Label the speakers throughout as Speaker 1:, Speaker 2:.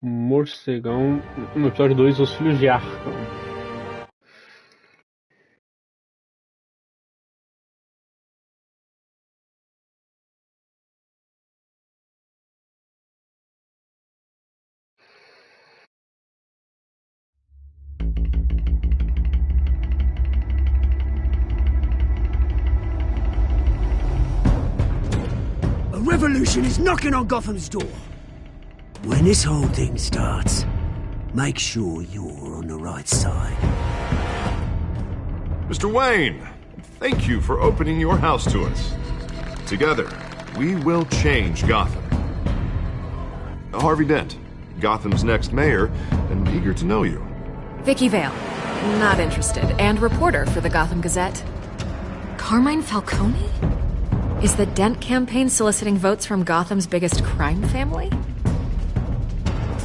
Speaker 1: Morcegão no episódio 2, Os Filhos de Arkham.
Speaker 2: A revolution is knocking on Gotham's door. When this whole thing starts, make sure you're on the right side.
Speaker 3: Mr. Wayne, thank you for opening your house to us. Together, we will change Gotham. Harvey Dent, Gotham's next mayor, and eager to know you.
Speaker 4: Vicky Vale, not interested, and reporter for the Gotham Gazette. Carmine Falcone? Is the Dent campaign soliciting votes from Gotham's biggest crime family?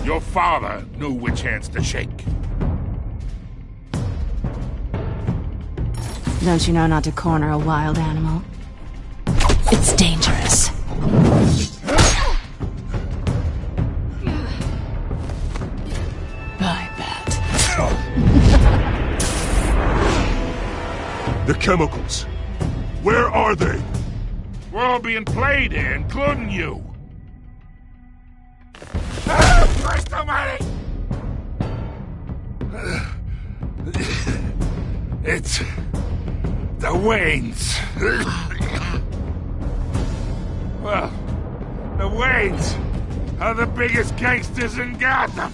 Speaker 5: Your father knew which hands to shake.
Speaker 6: Don't you know not to corner a wild animal? It's dangerous. I bet.
Speaker 5: The chemicals. Where are they? We're all being played here, including you. Christ almighty! It's the Waynes. Well, the Waynes are the biggest gangsters in Gotham.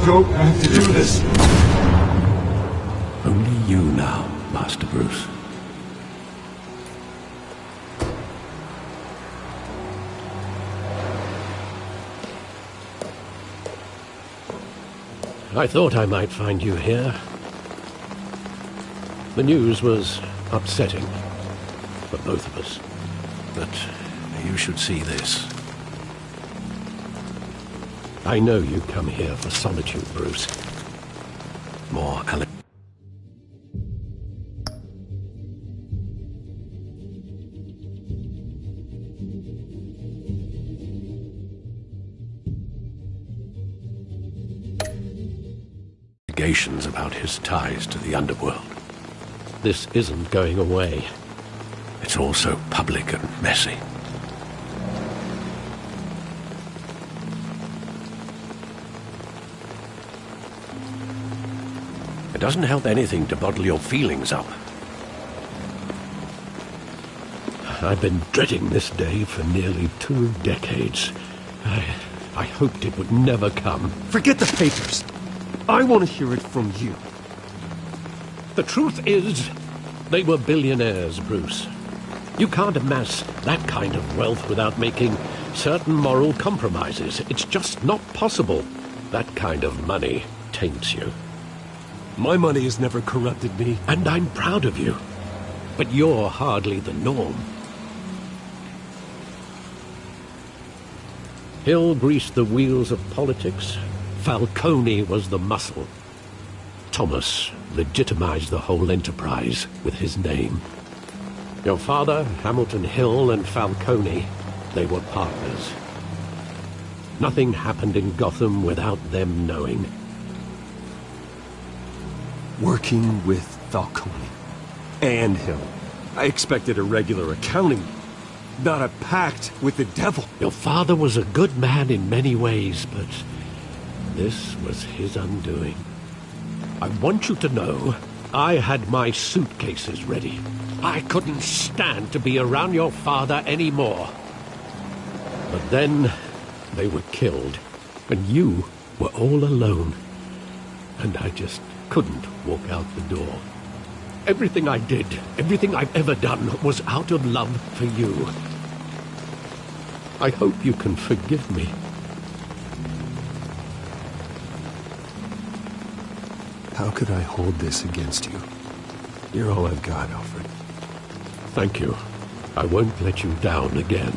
Speaker 7: Don't have to do this.
Speaker 8: Only you now, Master Bruce. I thought I might find you here. The news was upsetting for both of us. But you should see this. I know you come here for solitude, Bruce. More allegations about his ties to the underworld. This isn't going away. It's all so public and messy. It doesn't help anything to bottle your feelings up. I've been dreading this day for nearly 2 decades. I hoped it would never come.
Speaker 7: Forget the papers. I want to hear it from you.
Speaker 8: The truth is, they were billionaires, Bruce. You can't amass that kind of wealth without making certain moral compromises. It's just not possible. That kind of money taints you.
Speaker 7: My money has never corrupted me.
Speaker 8: And I'm proud of you. But you're hardly the norm. Hill greased the wheels of politics. Falcone was the muscle. Thomas legitimized the whole enterprise with his name. Your father, Hamilton Hill, and Falcone, they were partners. Nothing happened in Gotham without them knowing.
Speaker 7: Working with Falcone and Hill. I expected a regular accounting, not a pact with the devil.
Speaker 8: Your father was a good man in many ways, but this was his undoing. I want you to know I had my suitcases ready. I couldn't stand to be around your father anymore. But then they were killed, and you were all alone. And I just couldn't walk out the door. Everything I did, everything I've ever done, was out of love for you. I hope you can forgive me.
Speaker 7: How could I hold this against you? You're all I've got, Alfred.
Speaker 8: Thank you. I won't let you down again.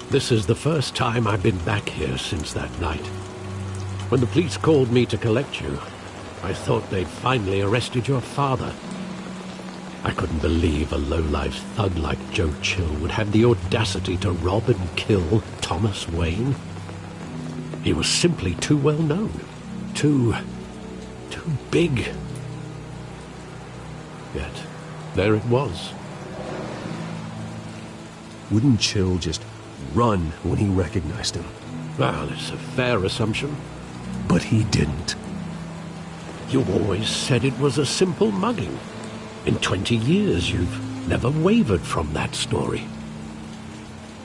Speaker 8: This is the first time I've been back here since that night. When the police called me to collect you, I thought they'd finally arrested your father. I couldn't believe a low-life thug like Joe Chill would have the audacity to rob and kill Thomas Wayne. He was simply too well known. Too big. Yet, there it was.
Speaker 7: Wouldn't Chill just run when he recognized him?
Speaker 8: Well, it's a fair assumption.
Speaker 7: But he didn't.
Speaker 8: You always said it was a simple mugging. In 20 years, you've never wavered from that story.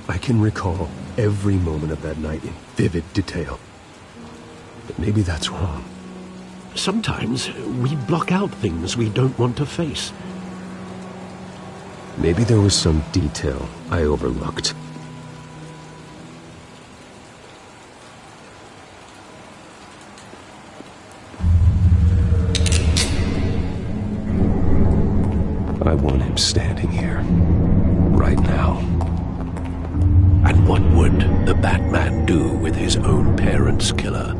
Speaker 7: I can recall every moment of that night in vivid detail. But maybe that's wrong.
Speaker 8: Sometimes we block out things we don't want to face.
Speaker 7: Maybe there was some detail I overlooked. I want him standing here, right now.
Speaker 8: And what would the Batman do with his own parents' killer?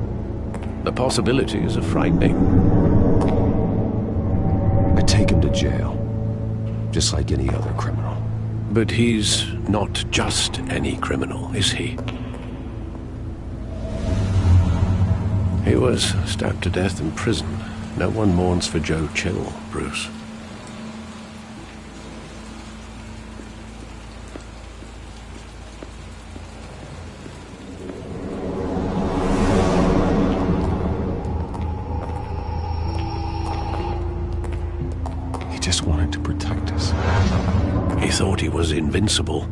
Speaker 8: The possibilities are frightening.
Speaker 7: I take him to jail, just like any other criminal.
Speaker 8: But he's not just any criminal, is he? He was stabbed to death in prison. No one mourns for Joe Chill, Bruce.
Speaker 7: Just wanted to protect us.
Speaker 8: He thought he was invincible.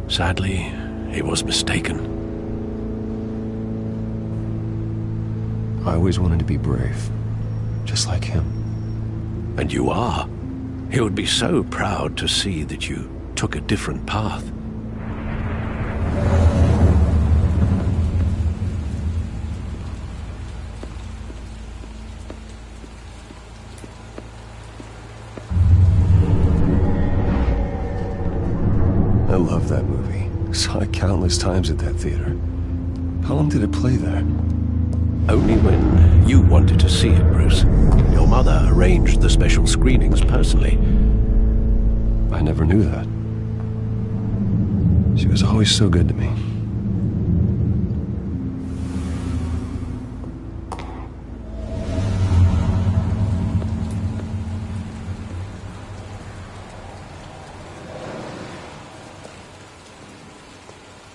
Speaker 8: Sadly, he was mistaken.
Speaker 7: I always wanted to be brave, just like him.
Speaker 8: And you are. He would be so proud to see that you took a different path.
Speaker 7: I love that movie. Saw it countless times at that theater. How long did it play there?
Speaker 8: Only when you wanted to see it, Bruce. Your mother arranged the special screenings personally.
Speaker 7: I never knew that. She was always so good to me.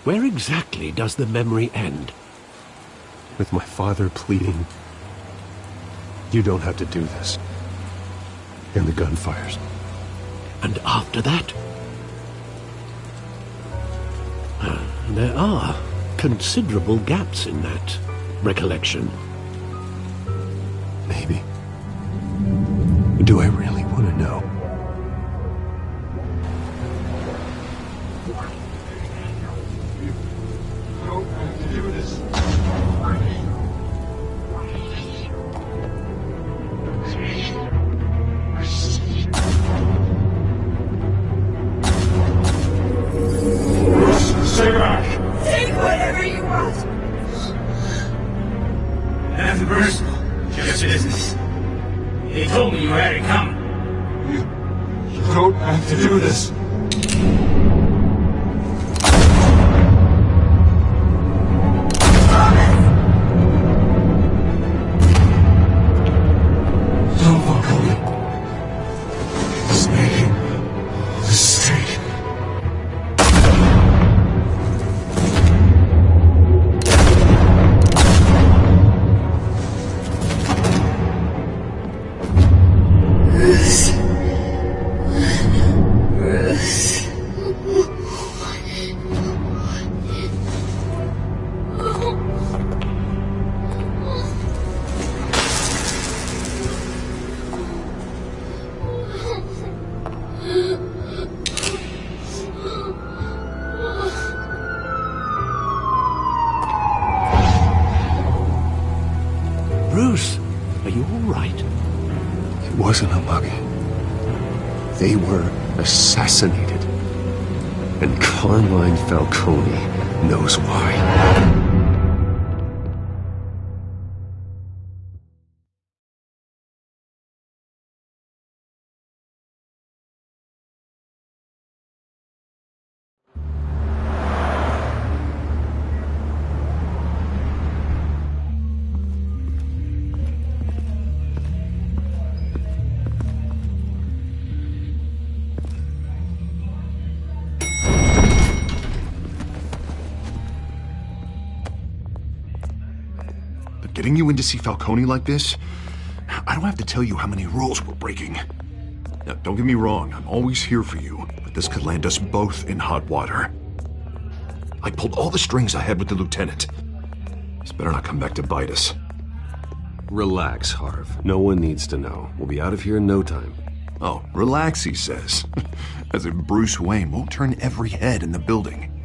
Speaker 8: Where exactly does the memory end?
Speaker 7: With my father pleading, "You don't have to do this." And the gunfires.
Speaker 8: And after that? There are considerable gaps in that recollection.
Speaker 7: Maybe. Do I really want to know?
Speaker 2: Take whatever you want.
Speaker 9: Nothing personal, just business. He told me you had it coming.
Speaker 5: You don't have to do this. Don't walk away. He's making a mistake.
Speaker 8: all right?
Speaker 7: It wasn't a mug. They were assassinated. And Carmine Falcone knows why.
Speaker 3: Getting you in to see Falcone like this? I don't have to tell you how many rules we're breaking. Now, don't get me wrong, I'm always here for you, but this could land us both in hot water. I pulled all the strings I had with the lieutenant. This better not come back to bite us.
Speaker 7: Relax, Harv. No one needs to know. We'll be out of here in no time.
Speaker 3: Oh, relax, he says. As if Bruce Wayne won't turn every head in the building.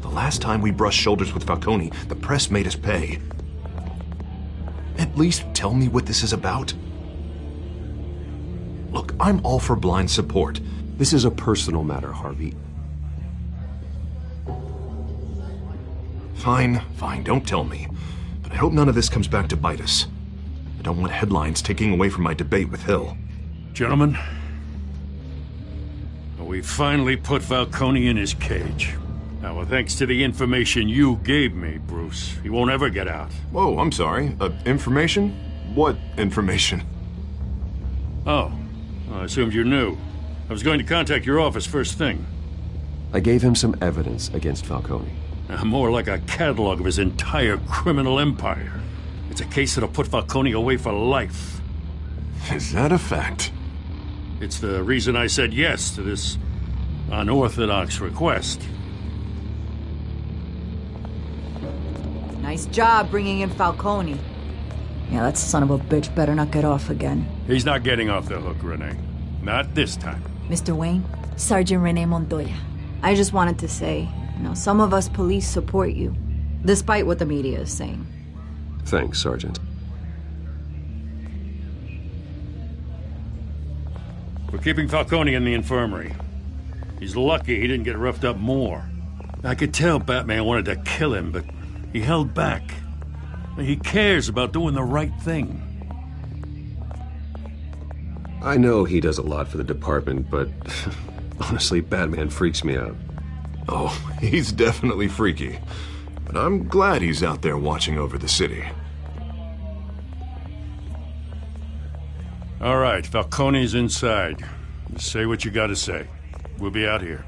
Speaker 3: The last time we brushed shoulders with Falcone, the press made us pay. At least tell me what this is about. Look, I'm all for blind support.
Speaker 7: This is a personal matter, Harvey.
Speaker 3: Fine, don't tell me. But I hope none of this comes back to bite us. I don't want headlines taking away from my debate with Hill.
Speaker 5: Gentlemen, we finally put Falcone in his cage. Now, well, thanks to the information you gave me, Bruce, he won't ever get out.
Speaker 3: Whoa, I'm sorry. Information? What information?
Speaker 5: Oh, I assumed you knew. I was going to contact your office first thing.
Speaker 7: I gave him some evidence against Falcone.
Speaker 5: More like a catalog of his entire criminal empire. It's a case that'll put Falcone away for life.
Speaker 3: Is that a fact?
Speaker 5: It's the reason I said yes to this unorthodox request.
Speaker 10: Nice job bringing in Falcone. Yeah, that son of a bitch better not get off again.
Speaker 5: He's not getting off the hook, Renee. Not this time.
Speaker 10: Mr. Wayne, Sergeant Renee Montoya. I just wanted to say, some of us police support you, despite what the media is saying.
Speaker 7: Thanks, Sergeant.
Speaker 5: We're keeping Falcone in the infirmary. He's lucky he didn't get roughed up more. I could tell Batman wanted to kill him, but he held back. He cares about doing the right thing.
Speaker 7: I know he does a lot for the department, but honestly, Batman freaks me out.
Speaker 3: Oh, he's definitely freaky. But I'm glad he's out there watching over the city.
Speaker 5: All right, Falcone's inside. Say what you gotta say. We'll be out here.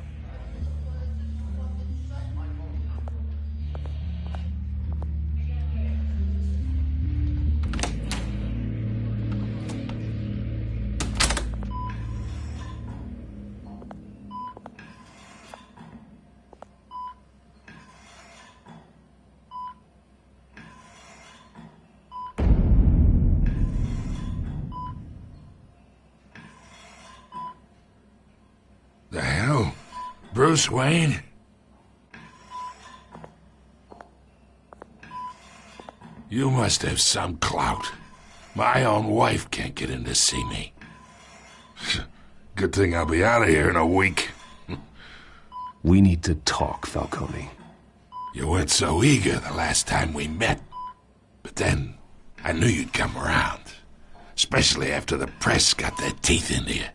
Speaker 11: The hell? Bruce Wayne? You must have some clout. My own wife can't get in to see me. Good thing I'll be out of here in a week.
Speaker 7: We need to talk, Falcone.
Speaker 11: You weren't so eager the last time we met. But then, I knew you'd come around. Especially after the press got their teeth into you.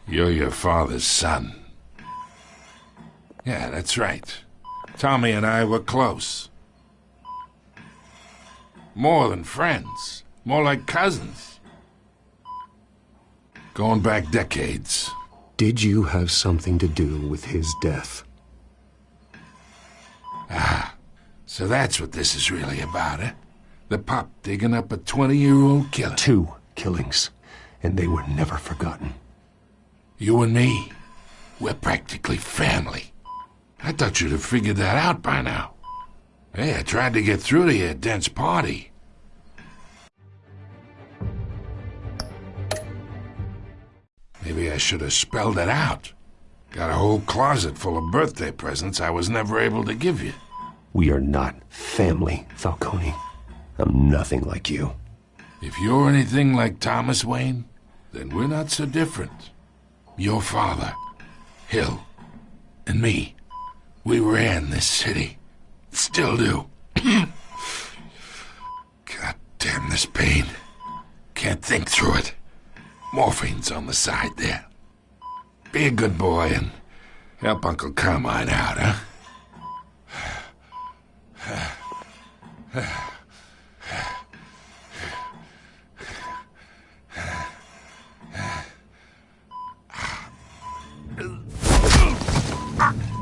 Speaker 11: You're your father's son. Yeah, that's right. Tommy and I were close. More than friends. More like cousins. Going back decades.
Speaker 7: Did you have something to do with his death?
Speaker 11: Ah, so that's what this is really about, eh? The pup digging up a 20-year-old killer.
Speaker 7: 2 killings, and they were never forgotten.
Speaker 11: You and me, we're practically family. I thought you'd have figured that out by now. Hey, I tried to get through to your dense party. Maybe I should have spelled it out. Got a whole closet full of birthday presents I was never able to give you.
Speaker 7: We are not family, Falcone. I'm nothing like you.
Speaker 11: If you're anything like Thomas Wayne, then we're not so different. Your father, Hill, and me, we ran this city. Still do. God damn this pain. Can't think through it. Morphine's on the side there. Be a good boy and help Uncle Carmine out, huh?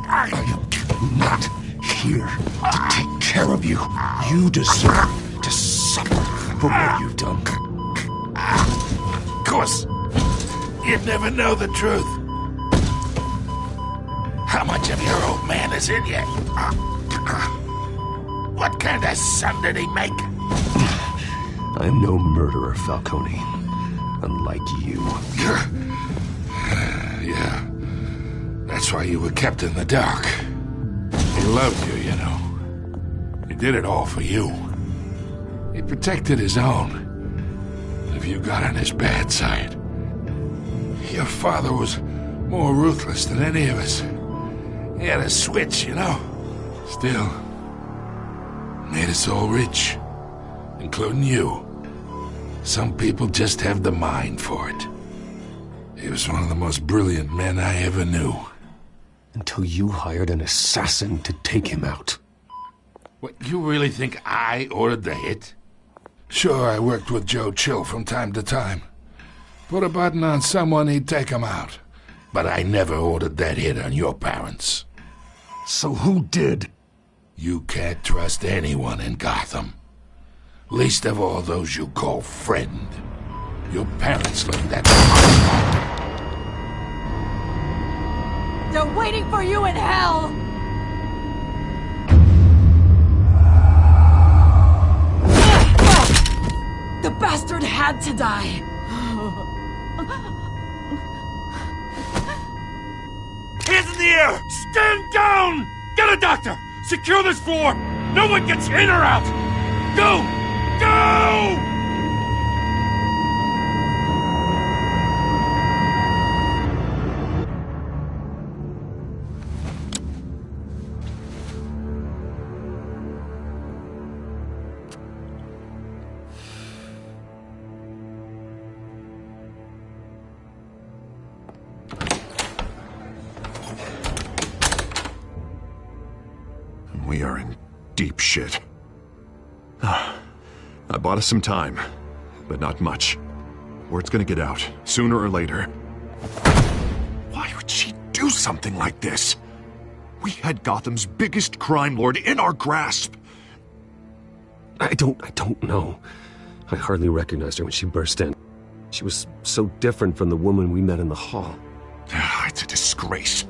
Speaker 7: I am not here to take care of you. You deserve to suffer for what you've done.
Speaker 11: Of course, you'd never know the truth. How much of your old man is in you? What kind of son did he make?
Speaker 7: I am no murderer, Falcone. Unlike you.
Speaker 11: Yeah. That's why you were kept in the dark. He loved you, you know. He did it all for you. He protected his own. If you got on his bad side. Your father was more ruthless than any of us. He had a switch, you know. Still, made us all rich. Including you. Some people just have the mind for it. He was one of the most brilliant men I ever knew.
Speaker 7: Until you hired an assassin to take him out.
Speaker 11: What, you really think I ordered the hit? Sure, I worked with Joe Chill from time to time. Put a button on someone, he'd take him out. But I never ordered that hit on your parents.
Speaker 7: So who did?
Speaker 11: You can't trust anyone in Gotham. Least of all those you call friend. Your parents learned that.
Speaker 10: They're waiting for you in hell! The bastard had to die!
Speaker 5: Hands in the air! Stand down! Get a doctor! Secure this floor! No one gets in or out! Go! Go!
Speaker 3: We are in deep shit. I bought us some time, but not much. Word's gonna get out, sooner or later. Why would she do something like this? We had Gotham's biggest crime lord in our grasp.
Speaker 7: I don't know. I hardly recognized her when she burst in. She was so different from the woman we met in the hall.
Speaker 3: It's a disgrace.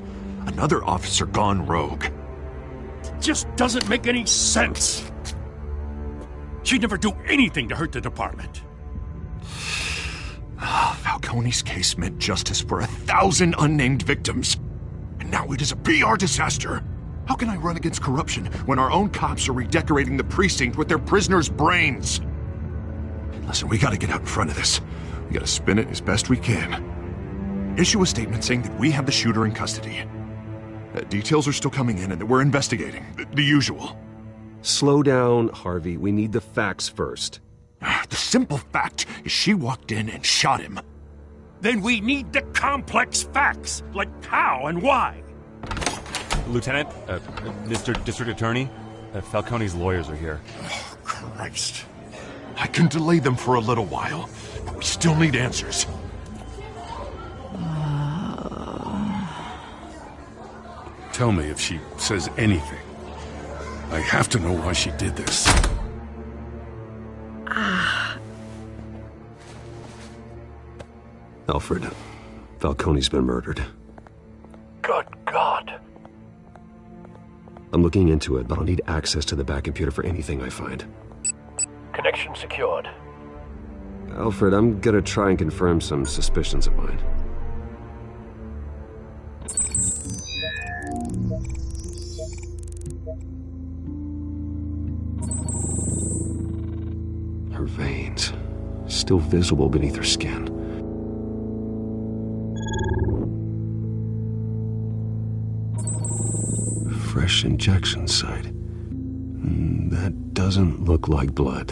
Speaker 3: Another officer gone rogue.
Speaker 5: Just doesn't make any sense. She'd never do anything to hurt the department.
Speaker 3: Falcone's case meant justice for 1,000 unnamed victims. And now it is a PR disaster. How can I run against corruption when our own cops are redecorating the precinct with their prisoners' brains? Listen, we gotta get out in front of this. We gotta spin it as best we can. Issue a statement saying that we have the shooter in custody. Details are still coming in and that we're investigating. The usual.
Speaker 7: Slow down, Harvey. We need the facts first.
Speaker 3: The simple fact is she walked in and shot him.
Speaker 5: Then we need the complex facts, like how and why.
Speaker 12: Lieutenant, Mr. District Attorney, Falcone's lawyers are here.
Speaker 3: Oh, Christ. I can delay them for a little while, but we still need answers.
Speaker 5: Tell me if she says anything. I have to know why she did this.
Speaker 7: Alfred, Falcone's been murdered.
Speaker 13: Good God.
Speaker 7: I'm looking into it, but I'll need access to the back computer for anything I find.
Speaker 13: Connection secured.
Speaker 7: Alfred, I'm gonna try and confirm some suspicions of mine. her veins, still visible beneath her skin. Fresh injection site. That doesn't look like blood.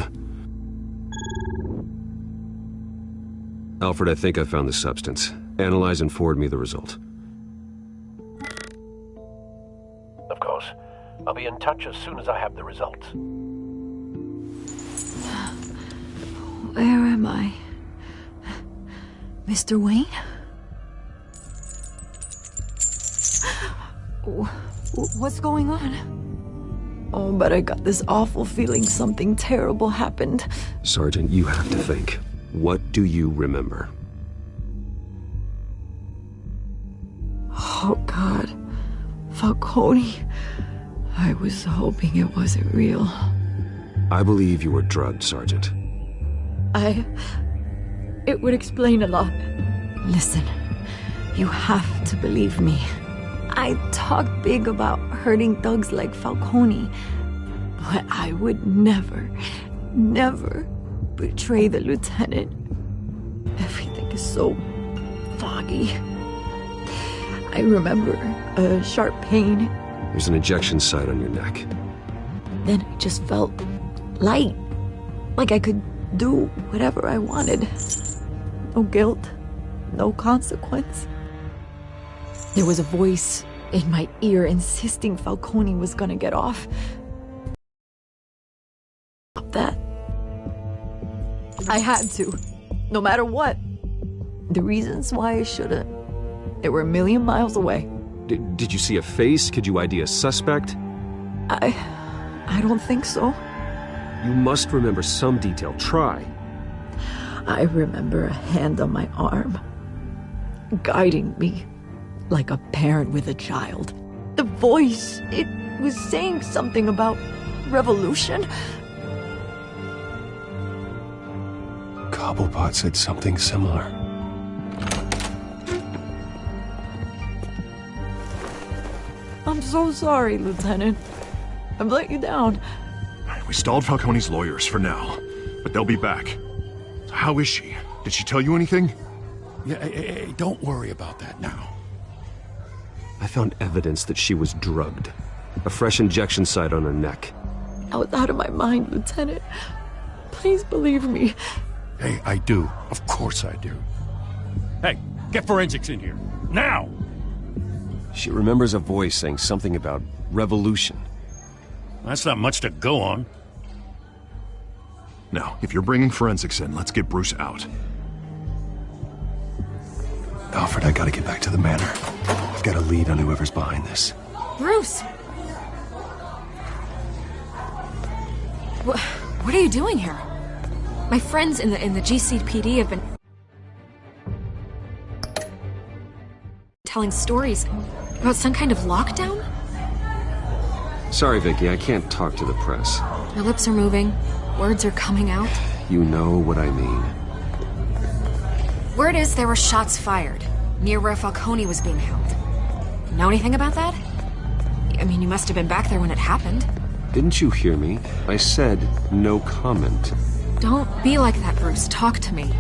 Speaker 7: Alfred, I think I found the substance. Analyze and forward me the result.
Speaker 13: Of course. I'll be in touch as soon as I have the results.
Speaker 10: Where am I? Mr. Wayne? What's going on? Oh, but I got this awful feeling something terrible happened.
Speaker 7: Sergeant, you have to think. What do you remember?
Speaker 10: Oh, God. Falcone. I was hoping it wasn't real.
Speaker 7: I believe you were drugged, Sergeant.
Speaker 10: It would explain a lot. Listen, you have to believe me. I talk big about hurting thugs like Falcone, but I would never betray the lieutenant. Everything is so foggy. I remember a sharp pain.
Speaker 7: There's an injection site on your neck.
Speaker 10: Then I just felt light, like I could do whatever I wanted. No guilt, no consequence. There was a voice in my ear insisting Falcone was gonna get off. Stop that. I had to, no matter what. The reasons why I shouldn't, they were a million miles away.
Speaker 7: Did you see a face? Could you ID a suspect?
Speaker 10: I don't think so.
Speaker 7: You must remember some detail. Try.
Speaker 10: I remember a hand on my arm, guiding me like a parent with a child. The voice, it was saying something about revolution.
Speaker 7: Cobblepot said something similar.
Speaker 10: I'm so sorry, Lieutenant. I've let you down.
Speaker 3: We stalled Falcone's lawyers for now, but they'll be back. How is she? Did she tell you anything?
Speaker 5: Yeah, hey, don't worry about that now.
Speaker 7: I found evidence that she was drugged. A fresh injection site on her neck.
Speaker 10: I was out of my mind, Lieutenant. Please believe me.
Speaker 5: Hey, I do. Of course I do. Hey, get forensics in here. Now!
Speaker 7: She remembers a voice saying something about revolution.
Speaker 5: That's not much to go on.
Speaker 3: Now, if you're bringing forensics in, let's get Bruce out.
Speaker 7: Alfred, I gotta get back to the manor. I've got a lead on whoever's behind this.
Speaker 4: Bruce! What are you doing here? My friends in the GCPD have been telling stories about some kind of lockdown?
Speaker 7: Sorry, Vicky, I can't talk to the press.
Speaker 4: Your lips are moving. Words are coming out.
Speaker 7: You know what I mean.
Speaker 4: Word is there were shots fired near where Falcone was being held. Know anything about that? I mean, you must have been back there when it happened.
Speaker 7: Didn't you hear me? I said no comment.
Speaker 4: Don't be like that, Bruce. Talk to me.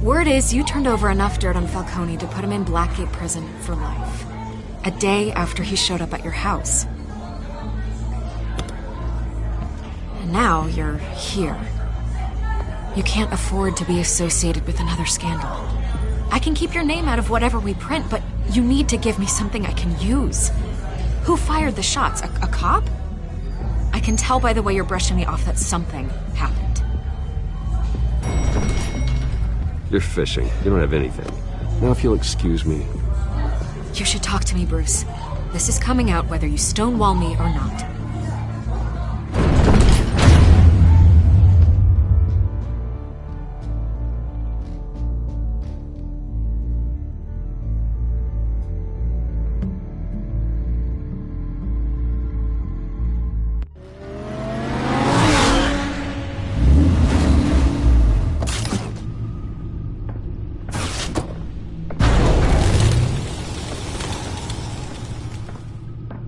Speaker 4: Word is you turned over enough dirt on Falcone to put him in Blackgate Prison for life. A day after he showed up at your house. And now you're here. You can't afford to be associated with another scandal. I can keep your name out of whatever we print, but you need to give me something I can use. Who fired the shots? A cop? I can tell by the way you're brushing me off that something happened.
Speaker 7: You're fishing. You don't have anything. Now if you'll excuse me.
Speaker 4: You should talk to me, Bruce. This is coming out whether you stonewall me or not.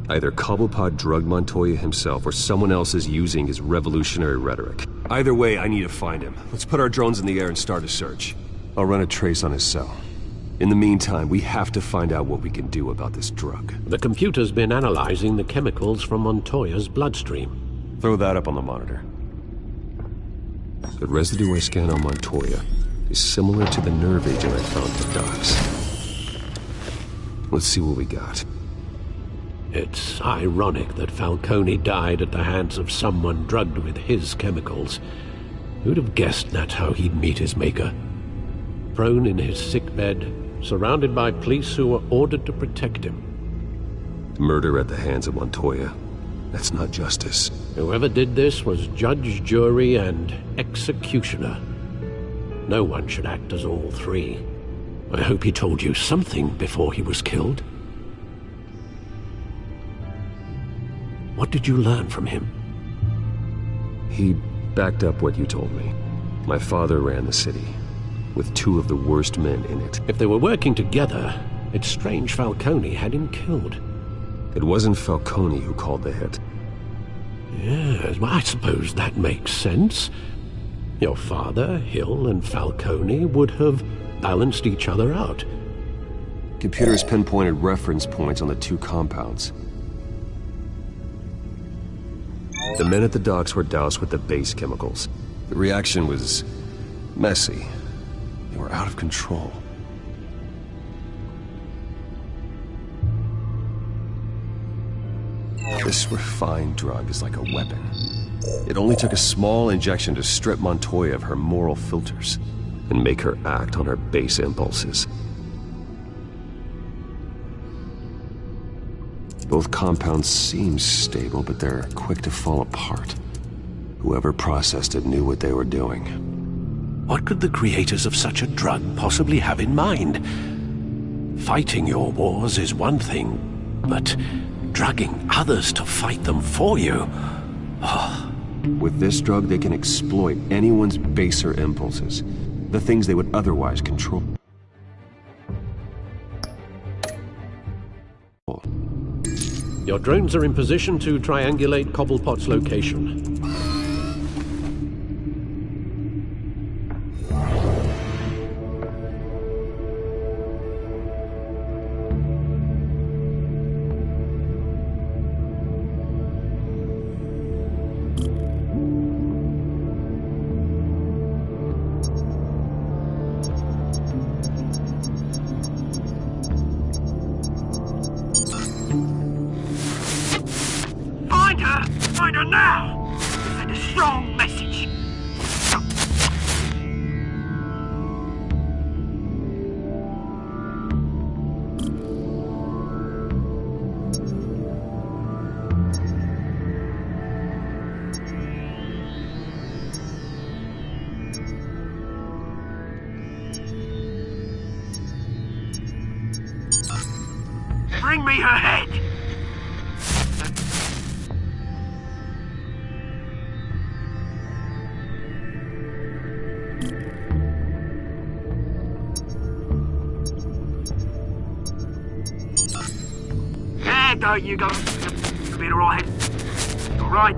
Speaker 7: Either Cobblepot drugged Montoya himself, or someone else is using his revolutionary rhetoric. Either way, I need to find him. Let's put our drones in the air and start a search. I'll run a trace on his cell. In the meantime, we have to find out what we can do about this drug.
Speaker 8: The computer's been analyzing the chemicals from Montoya's bloodstream.
Speaker 7: Throw that up on the monitor. The residue I scan on Montoya is similar to the nerve agent I found at the docks. Let's see what we got.
Speaker 8: It's ironic that Falcone died at the hands of someone drugged with his chemicals. Who'd have guessed that's how he'd meet his maker? Prone in his sickbed, surrounded by police who were ordered to protect him.
Speaker 7: Murder at the hands of Montoya. That's not justice.
Speaker 8: Whoever did this was judge, jury, and executioner. No one should act as all three. I hope he told you something before he was killed. What did you learn from him?
Speaker 7: He backed up what you told me. My father ran the city, with two of the worst men in it.
Speaker 8: If they were working together, it's strange Falcone had him killed.
Speaker 7: It wasn't Falcone who called the hit.
Speaker 8: Yes, well, I suppose that makes sense. Your father, Hill, and Falcone would have balanced each other out.
Speaker 7: Computers pinpointed reference points on the two compounds. The men at the docks were doused with the base chemicals. The reaction was messy. They were out of control. This refined drug is like a weapon. It only took a small injection to strip Montoya of her moral filters and make her act on her base impulses. Both compounds seem stable, but they're quick to fall apart. Whoever processed it knew what they were doing.
Speaker 8: What could the creators of such a drug possibly have in mind? Fighting your wars is one thing, but drugging others to fight them for you? Oh.
Speaker 7: With this drug, they can exploit anyone's baser impulses, the things they would otherwise control.
Speaker 8: Your drones are in position to triangulate Cobblepot's location.
Speaker 2: Find her now! Send a strong message. Bring me her head! There you go. You'll be alright. Alright.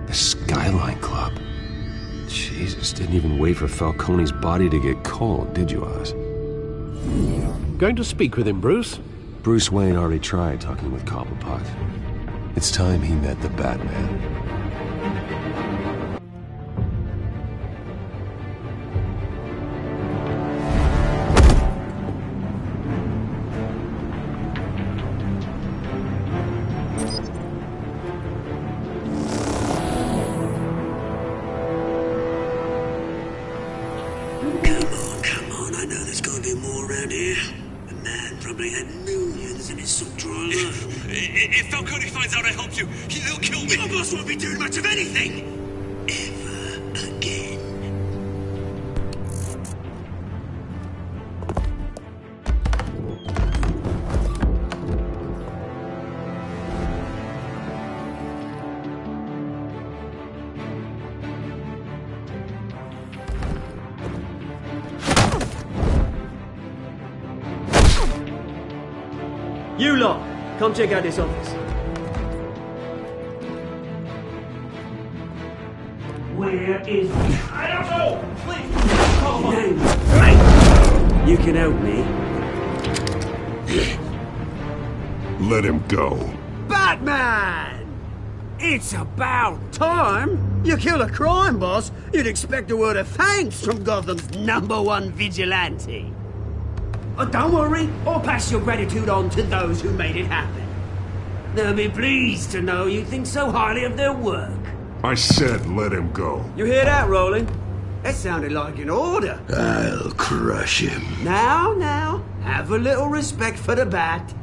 Speaker 7: The Skyline Club. Jesus, didn't even wait for Falcone's body to get cold, did you, Oz?
Speaker 8: Going to speak with him, Bruce?
Speaker 7: Bruce Wayne already tried talking with Cobblepot. It's time he met the Batman.
Speaker 2: Come on, I know there's gotta be more around here. The man probably had millions in his suture alone.
Speaker 14: If Falcone finds out I helped you, he'll kill me.
Speaker 2: Your boss won't be doing much of anything! Ever again.
Speaker 15: You lot, come check out this office.
Speaker 2: Where is he?
Speaker 14: I don't know! Please!
Speaker 2: You can help me.
Speaker 3: Let him go.
Speaker 2: Batman! It's about time! You kill a crime boss, you'd expect a word of thanks from Gotham's #1 vigilante. Oh, don't worry, I'll pass your gratitude on to those who made it happen. They'll be pleased to know you think so highly of their work.
Speaker 3: I said let him go.
Speaker 2: You hear that, Roland? That sounded like an order.
Speaker 3: I'll crush him.
Speaker 2: Now, have a little respect for the Bat.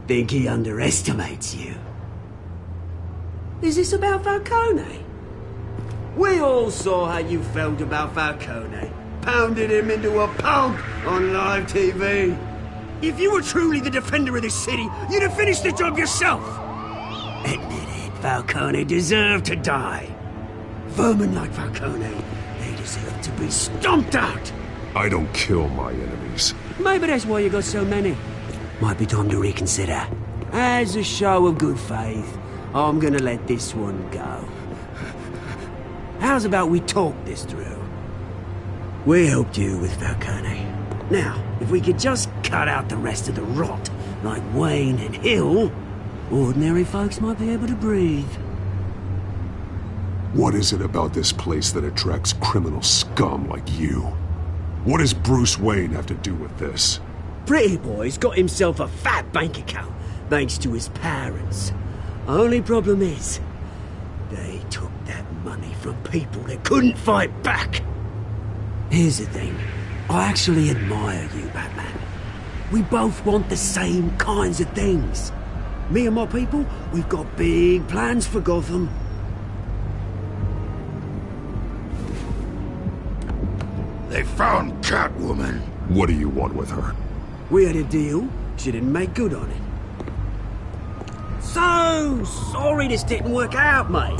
Speaker 2: Think he underestimates you. Is this about Falcone? We all saw how you felt about Falcone. Pounded him into a pulp on live TV. If you were truly the defender of this city, you'd have finished the job yourself. Admit it, Falcone deserved to die. Vermin like Falcone, they deserve to be stomped out.
Speaker 3: I don't kill my enemies.
Speaker 2: Maybe that's why you got so many. Might be time to reconsider. As a show of good faith, I'm gonna let this one go. How's about we talk this through? We helped you with Falcone. Now, if we could just cut out the rest of the rot, like Wayne and Hill, ordinary folks might be able to breathe.
Speaker 3: What is it about this place that attracts criminal scum like you? What does Bruce Wayne have to do with this?
Speaker 2: Pretty Boy's got himself a fat bank account, thanks to his parents. Only problem is, they took that money from people that couldn't fight back. Here's the thing. I actually admire you, Batman. We both want the same kinds of things. Me and my people, we've got big plans for Gotham.
Speaker 11: They found Catwoman.
Speaker 3: What do you want with her?
Speaker 2: We had a deal. She didn't make good on it. So sorry this didn't work out, mate.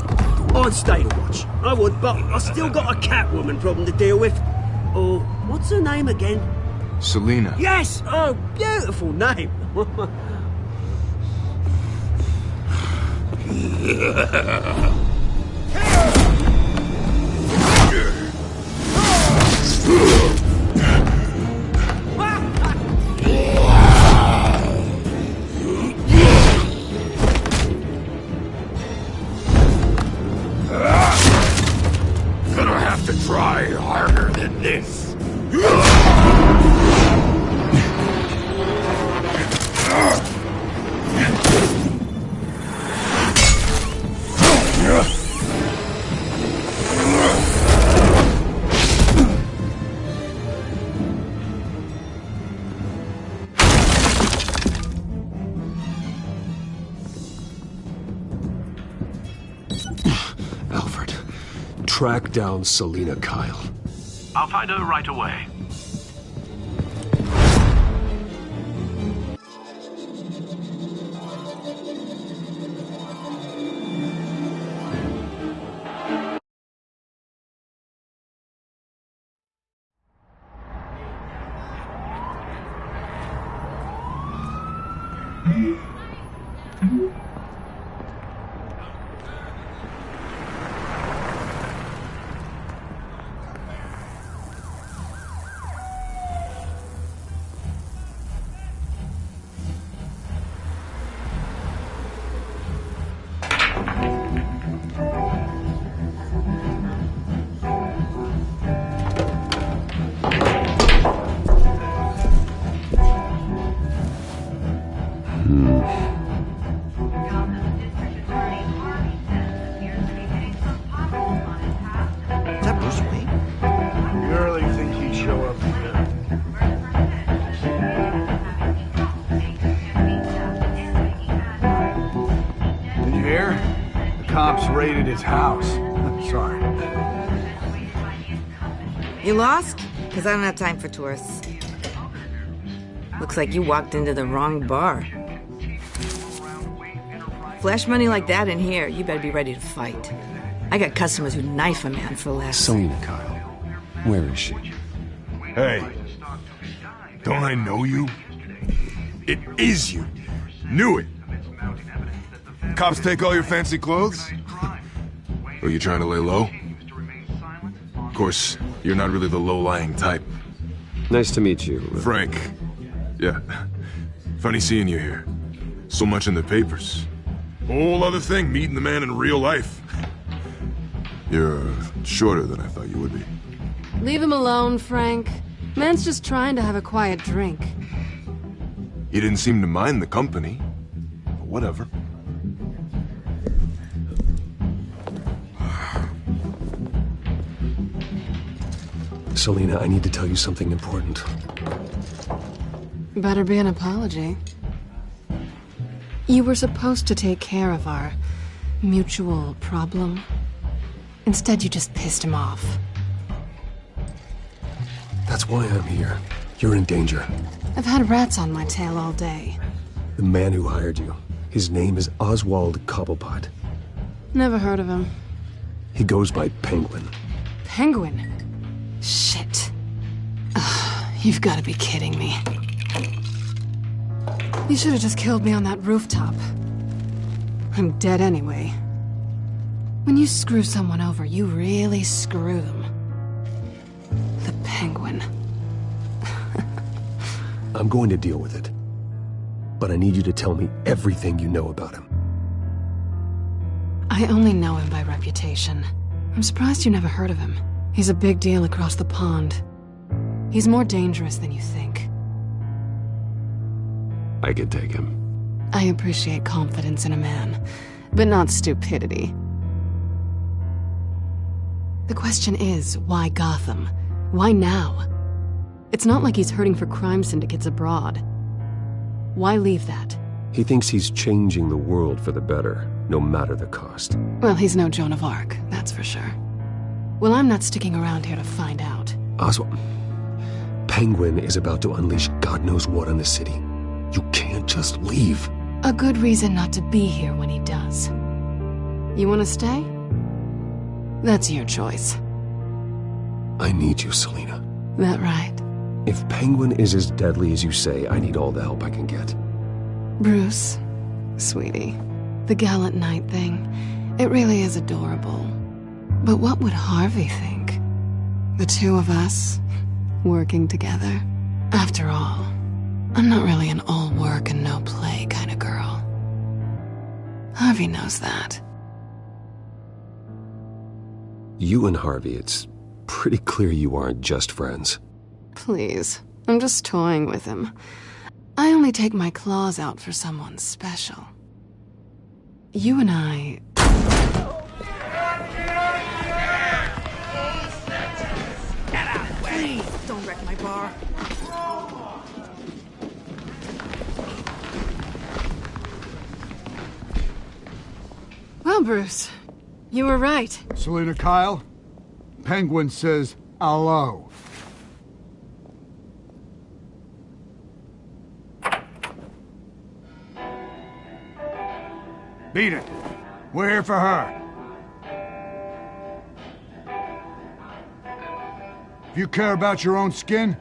Speaker 2: I'd stay to watch. I would, but I still got a Catwoman problem to deal with. Oh, what's her name again?
Speaker 16: Selina.
Speaker 2: Yes! Oh, beautiful name.
Speaker 11: Gonna have to try harder than this.
Speaker 3: Alfred, track down Selina Kyle.
Speaker 13: I'll find her right away.
Speaker 16: his house. Sorry.
Speaker 17: You lost? Because I don't have time for tourists. Looks like you walked into the wrong bar. Flash money like that in here, you better be ready to fight. I got customers who knife a man for less.
Speaker 7: Selina Kyle. Where is she?
Speaker 18: Hey. Don't I know you? It is you. Knew it. Cops take all your fancy clothes?
Speaker 3: Are you trying to lay low? Of course, you're not really the low-lying type.
Speaker 7: Nice to meet you.
Speaker 3: Frank. Yeah. Funny seeing you here. So much in the papers. Whole other thing, meeting the man in real life. You're shorter than I thought you would be.
Speaker 6: Leave him alone, Frank. Man's just trying to have a quiet drink.
Speaker 3: You didn't seem to mind the company. But whatever.
Speaker 7: Selina, I need to tell you something important.
Speaker 6: Better be an apology. You were supposed to take care of our mutual problem. Instead, you just pissed him off.
Speaker 7: That's why I'm here. You're in danger.
Speaker 6: I've had rats on my tail all day.
Speaker 7: The man who hired you, his name is Oswald Cobblepot.
Speaker 6: Never heard of him.
Speaker 7: He goes by Penguin.
Speaker 6: Penguin? Shit. Ugh, you've got to be kidding me. You should have just killed me on that rooftop. I'm dead anyway. When you screw someone over, you really screw them. The Penguin.
Speaker 7: I'm going to deal with it. But I need you to tell me everything you know about him.
Speaker 6: I only know him by reputation. I'm surprised you never heard of him. He's a big deal across the pond. He's more dangerous than you think.
Speaker 7: I could take him.
Speaker 6: I appreciate confidence in a man, but not stupidity. The question is, why Gotham? Why now? It's not like he's hurting for crime syndicates abroad. Why leave that?
Speaker 7: He thinks he's changing the world for the better, no matter the cost.
Speaker 6: Well, he's no Joan of Arc, that's for sure. Well, I'm not sticking around here to find out.
Speaker 7: Oswald, Penguin is about to unleash God knows what on the city. You can't just leave.
Speaker 6: A good reason not to be here when he does. You want to stay? That's your choice.
Speaker 7: I need you, Selina.
Speaker 6: That right?
Speaker 7: If Penguin is as deadly as you say, I need all the help I can get.
Speaker 6: Bruce, sweetie, the gallant knight thing, it really is adorable. But what would Harvey think? The two of us, working together? After all, I'm not really an all work and no play kind of girl. Harvey knows that.
Speaker 7: You and Harvey, it's pretty clear you aren't just friends.
Speaker 6: Please, I'm just toying with him. I only take my claws out for someone special. You and I...
Speaker 10: Please, don't wreck my bar.
Speaker 6: Well, Bruce, you were right.
Speaker 16: Selina Kyle, Penguin says hello. Beat it. We're here for her. If you care about your own skin,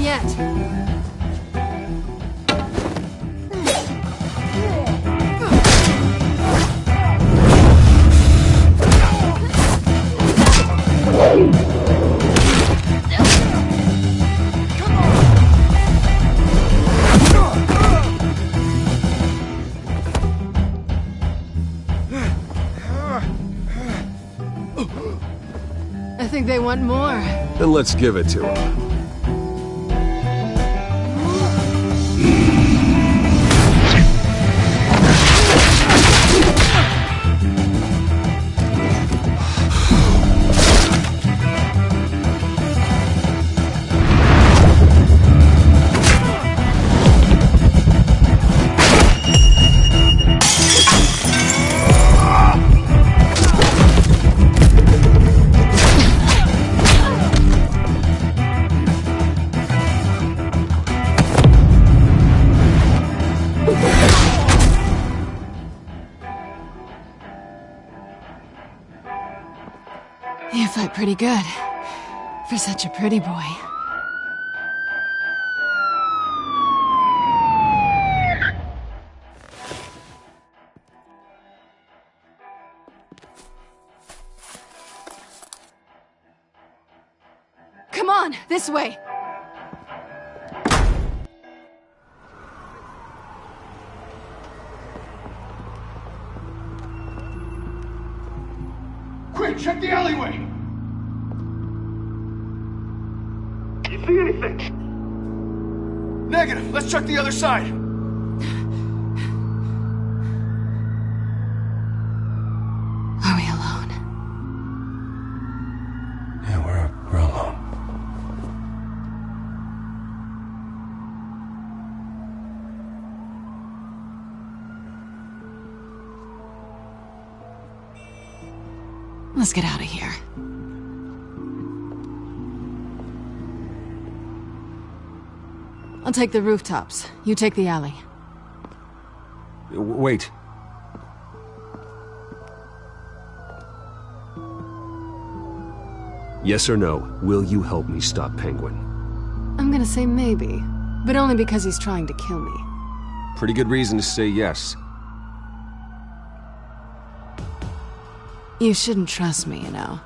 Speaker 6: yet. I think they want more.
Speaker 7: Then let's give it to them.
Speaker 6: You fight pretty good. For such a pretty boy. Come on, this way.
Speaker 16: Quick, check the alleyway!
Speaker 9: You see anything?
Speaker 16: Negative. Let's check the other side.
Speaker 6: Are we alone?
Speaker 7: Yeah, we're alone.
Speaker 6: Let's get out of here. I'll take the rooftops. You take the alley.
Speaker 7: Wait. Yes or no, will you help me stop Penguin?
Speaker 6: I'm gonna say maybe, but only because he's trying to kill me.
Speaker 7: Pretty good reason to say yes.
Speaker 6: You shouldn't trust me, you know.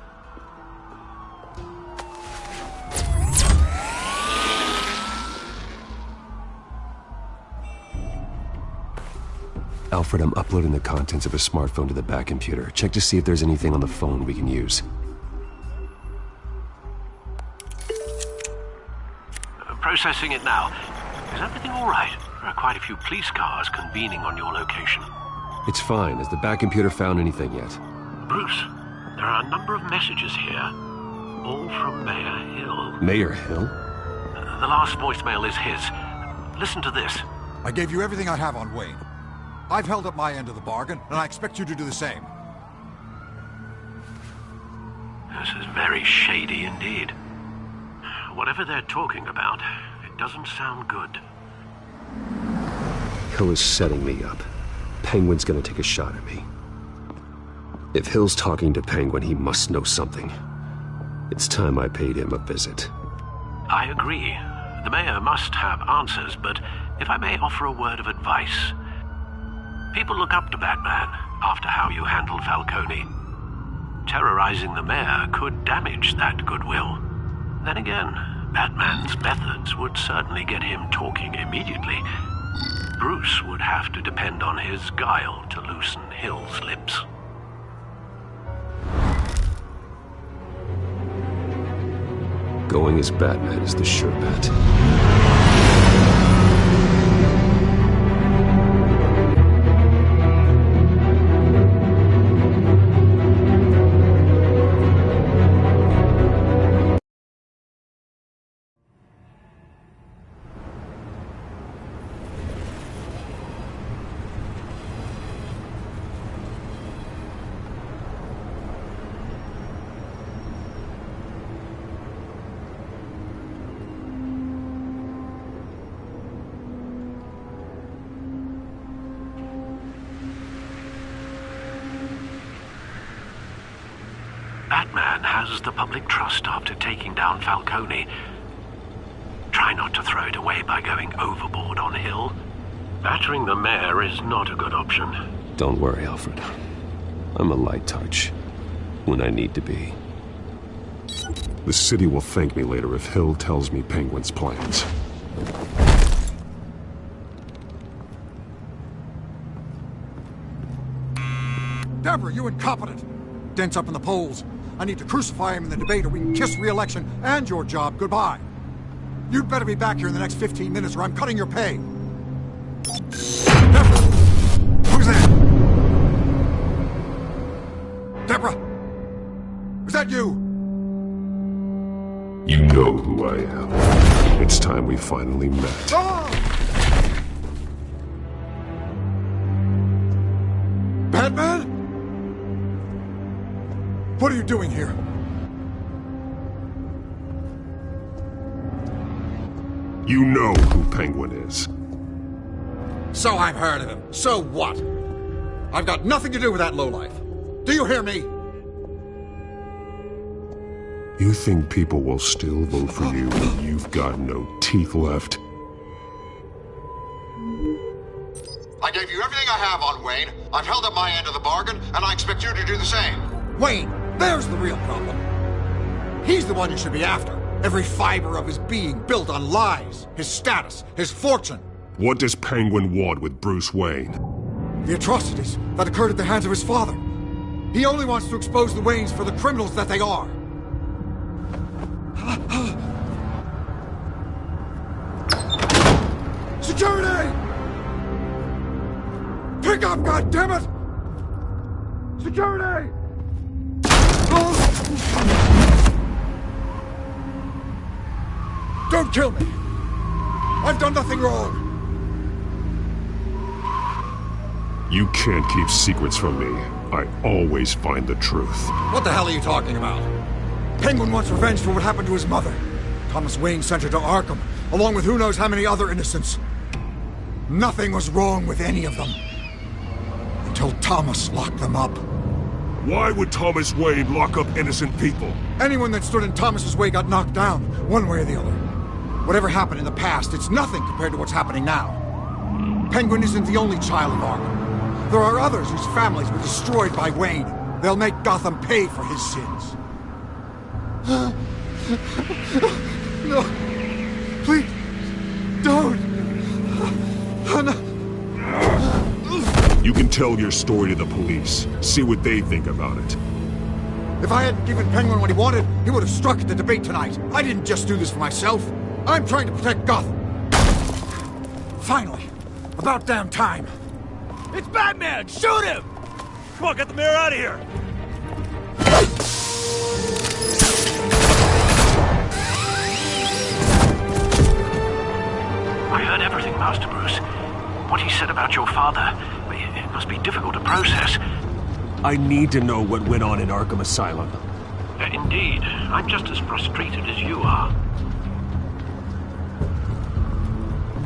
Speaker 7: Alfred, I'm uploading the contents of a smartphone to the back computer. Check to see if there's anything on the phone we can use.
Speaker 13: Processing it now. Is everything all right? There are quite a few police cars convening on your location.
Speaker 7: It's fine. Has the back computer found anything yet?
Speaker 13: Bruce, there are a number of messages here. All from Mayor Hill.
Speaker 7: Mayor Hill?
Speaker 13: The last voicemail is his. Listen to this.
Speaker 19: I gave you everything I have on Wayne. I've held up my end of the bargain, and I expect you to do the same.
Speaker 13: This is very shady indeed. Whatever they're talking about, it doesn't sound good.
Speaker 7: Hill is setting me up. Penguin's gonna take a shot at me. If Hill's talking to Penguin, he must know something. It's time I paid him a visit.
Speaker 13: I agree. The mayor must have answers, but if I may offer a word of advice. People look up to Batman after how you handled Falcone. Terrorizing the mayor could damage that goodwill. Then again, Batman's methods would certainly get him talking immediately. Bruce would have to depend on his guile to loosen Hill's lips.
Speaker 7: Going as Batman is the sure bet.
Speaker 13: Batman has the public trust after taking down Falcone. Try try not to throw it away by going overboard on Hill. Battering the mayor is not a good option.
Speaker 7: Don't worry, Alfred. I'm a light touch. When I need to be. The city will thank me later if Hill tells me Penguin's plans.
Speaker 19: Deborah, you incompetent! Dents up in the polls. I need to crucify him in the debate or we can kiss re-election and your job goodbye. You'd better be back here in the next 15 minutes or I'm cutting your pay. Deborah! Who's that? Deborah! Is that you?
Speaker 7: You know who I am. It's time we finally met.
Speaker 19: Batman? What are you doing here?
Speaker 7: You know who Penguin is.
Speaker 19: So I've heard of him. So what? I've got nothing to do with that lowlife. Do you hear me?
Speaker 7: You think people will still vote for you when you've got no teeth left?
Speaker 19: I gave you everything I have on Wayne. I've held up my end of the bargain, and I expect you to do the same. Wayne, there's the real problem. He's the one you should be after. Every fiber of his being built on lies, his status, his fortune.
Speaker 7: What does Penguin want with Bruce Wayne?
Speaker 19: The atrocities that occurred at the hands of his father. He only wants to expose the Waynes for the criminals that they are. Security! Pick up, goddammit! Security! Don't kill me! I've done nothing wrong!
Speaker 7: You can't keep secrets from me. I always find the truth.
Speaker 19: What the hell are you talking about? Penguin wants revenge for what happened to his mother. Thomas Wayne sent her to Arkham, along with who knows how many other innocents. Nothing was wrong with any of them. Until Thomas locked them up.
Speaker 7: Why would Thomas Wayne lock up innocent people?
Speaker 19: Anyone that stood in Thomas's way got knocked down, one way or the other. Whatever happened in the past, it's nothing compared to what's happening now. Penguin isn't the only child of Arkham. There are others whose families were destroyed by Wayne. They'll make Gotham pay for his sins. No. Please. Don't. No.
Speaker 7: You can tell your story to the police. See what they think about it.
Speaker 19: If I hadn't given Penguin what he wanted, he would have struck at the debate tonight. I didn't just do this for myself. I'm trying to protect Gotham. Finally. About damn time.
Speaker 14: It's Batman! Shoot him! Come on, get the mayor out of here!
Speaker 13: I heard everything, Master Bruce. What he said about your father, it must be difficult to process.
Speaker 7: I need to know what went on in Arkham Asylum.
Speaker 13: Indeed. I'm just as frustrated as you are.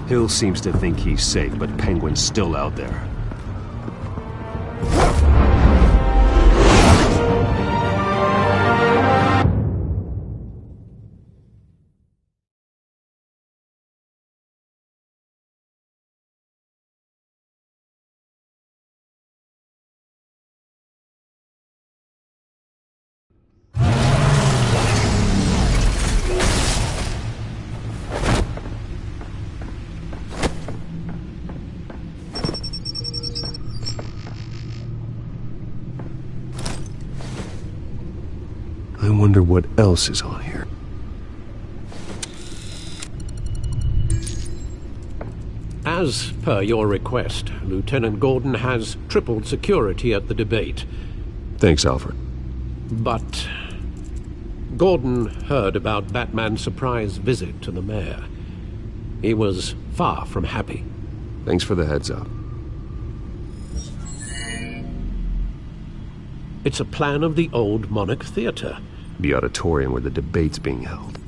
Speaker 7: Hill seems to think he's safe, but Penguin's still out there. I wonder what else is on here.
Speaker 8: As per your request, Lieutenant Gordon has tripled security at the debate.
Speaker 7: Thanks, Alfred.
Speaker 8: But Gordon heard about Batman's surprise visit to the mayor. He was far from happy.
Speaker 7: Thanks for the heads up.
Speaker 8: It's a plan of the old Monarch Theater.
Speaker 7: The auditorium where the debate's being held.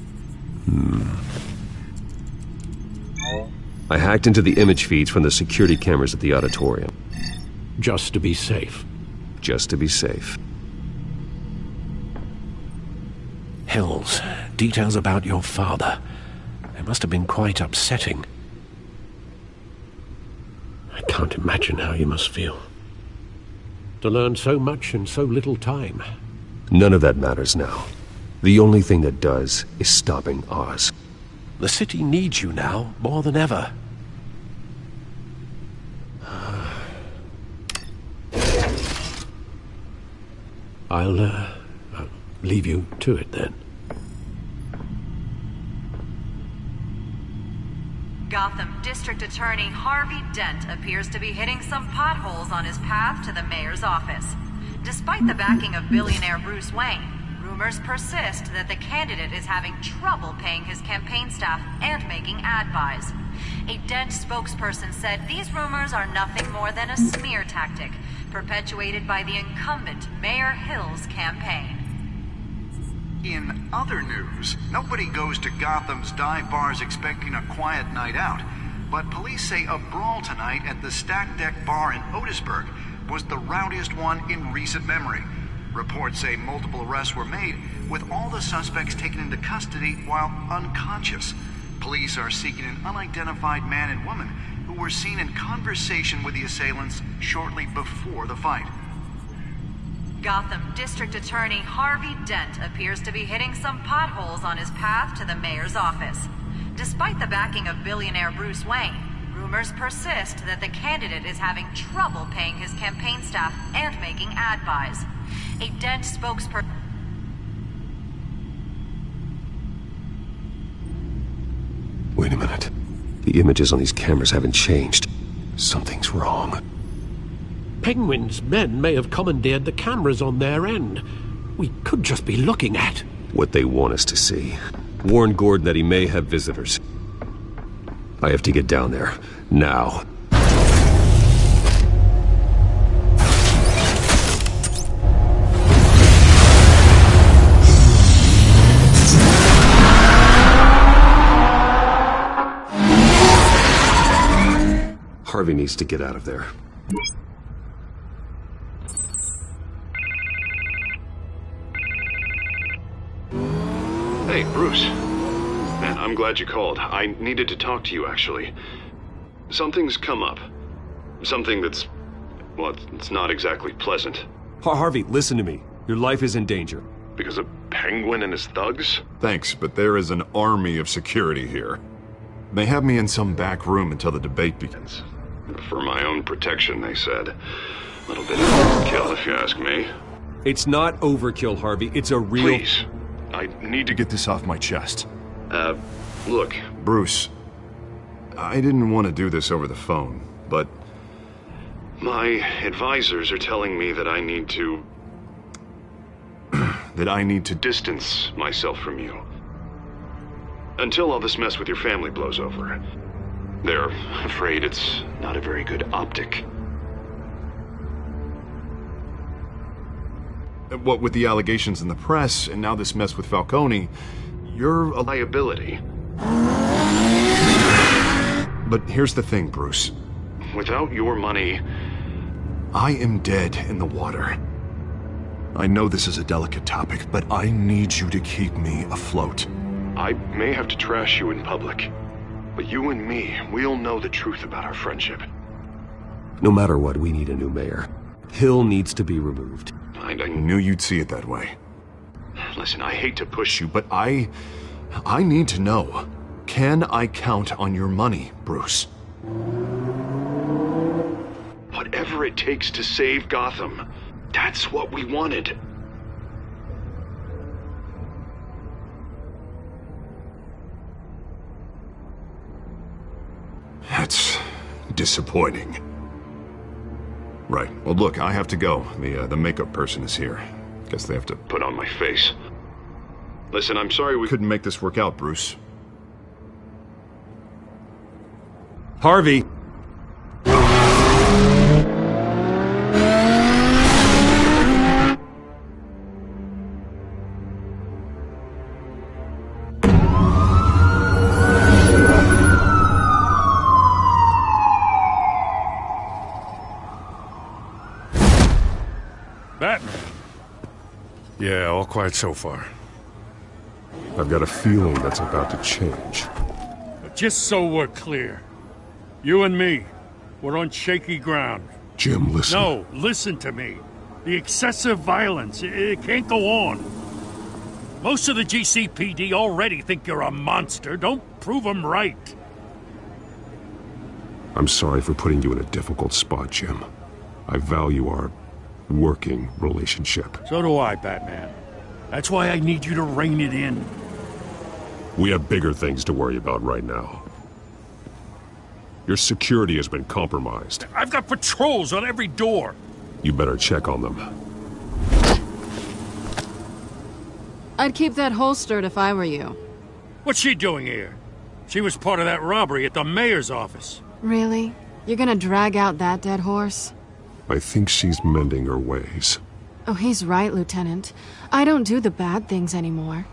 Speaker 7: I hacked into the image feeds from the security cameras at the auditorium.
Speaker 8: Just to be safe.
Speaker 7: Just to be safe.
Speaker 8: Hills, details about your father. It must have been quite upsetting. I can't imagine how you must feel. To learn so much in so little time.
Speaker 7: None of that matters now. The only thing that does is stopping Oz.
Speaker 8: The city needs you now, more than ever. I'll leave you to it then.
Speaker 20: Gotham District Attorney Harvey Dent appears to be hitting some potholes on his path to the mayor's office. Despite the backing of billionaire Bruce Wayne, rumors persist that the candidate is having trouble paying his campaign staff and making ad buys. A Dent spokesperson said these rumors are nothing more than a smear tactic, perpetuated by the incumbent Mayor Hill's campaign.
Speaker 21: In other news, nobody goes to Gotham's dive bars expecting a quiet night out, but police say a brawl tonight at the Stack Deck Bar in Otisburg was the rowdiest one in recent memory. Reports say multiple arrests were made, with all the suspects taken into custody while unconscious. Police are seeking an unidentified man and woman who were seen in conversation with the assailants shortly before the fight.
Speaker 20: Gotham District Attorney Harvey Dent appears to be hitting some potholes on his path to the mayor's office. Despite the backing of billionaire Bruce Wayne, rumors persist that the candidate is having trouble paying his campaign staff and making ad buys. A Dent spokesperson...
Speaker 7: Wait a minute. The images on these cameras haven't changed. Something's wrong.
Speaker 8: Penguin's men may have commandeered the cameras on their end. We could just be looking at
Speaker 7: what they want us to see. Warn Gordon that he may have visitors. I have to get down there. Now. Harvey needs to get out of there.
Speaker 3: Hey, Bruce. Man, I'm glad you called. I needed to talk to you, actually. Something's come up. Something that's... well, it's not exactly pleasant.
Speaker 7: Harvey, listen to me. Your life is in danger.
Speaker 3: Because of Penguin and his thugs?
Speaker 22: Thanks, but there is an army of security here. They have me in some back room until the debate begins.
Speaker 3: For my own protection, they said. A little bit of overkill, if you ask me.
Speaker 7: It's not overkill, Harvey. It's a real...
Speaker 3: Please. I need to
Speaker 22: get this off my chest.
Speaker 3: Look.
Speaker 22: Bruce, I didn't want to do this over the phone, but...
Speaker 3: my advisors are telling me that I need to...
Speaker 22: that I need to
Speaker 3: distance myself from you. Until all this mess with your family blows over. They're afraid it's not a very good optic.
Speaker 22: What with the allegations in the press, and now this mess with Falcone, you're a
Speaker 3: liability.
Speaker 22: But here's the thing, Bruce.
Speaker 3: Without your money...
Speaker 22: I am dead in the water. I know this is a delicate topic, but I need you to keep me afloat.
Speaker 3: I may have to trash you in public, but you and me, we'll know the truth about our friendship.
Speaker 7: No matter what, we need a new mayor. Hill needs to be removed.
Speaker 22: I knew you'd see it that way.
Speaker 3: Listen, I hate to push you,
Speaker 22: but I need to know. Can I count on your money, Bruce?
Speaker 3: Whatever it takes to save Gotham. That's what we wanted.
Speaker 22: That's disappointing. Right. Well, look, I have to go. The makeup person is here. Guess they have to
Speaker 3: put on my face. Listen, I'm sorry we
Speaker 22: couldn't make this work out, Bruce.
Speaker 7: Harvey!
Speaker 5: Batman. Yeah, all quiet so far.
Speaker 7: I've got a feeling that's about to change.
Speaker 5: just so we're clear. You and me, we're on shaky ground.
Speaker 3: Jim, listen.
Speaker 5: No, listen to me. The excessive violence, it can't go on. Most of the GCPD already think you're a monster. Don't prove them right.
Speaker 7: I'm sorry for putting you in a difficult spot, Jim. I value our working relationship.
Speaker 5: So do I, Batman. That's why I need you to rein it in.
Speaker 7: We have bigger things to worry about right now. Your security has been compromised.
Speaker 5: I've got patrols on every door.
Speaker 7: You better check on them.
Speaker 6: I'd keep that holstered if I were you.
Speaker 5: What's she doing here? She was part of that robbery at the mayor's office.
Speaker 6: Really? You're gonna drag out that dead horse?
Speaker 7: I think she's mending her ways.
Speaker 6: Oh, he's right, Lieutenant. I don't do the bad things anymore.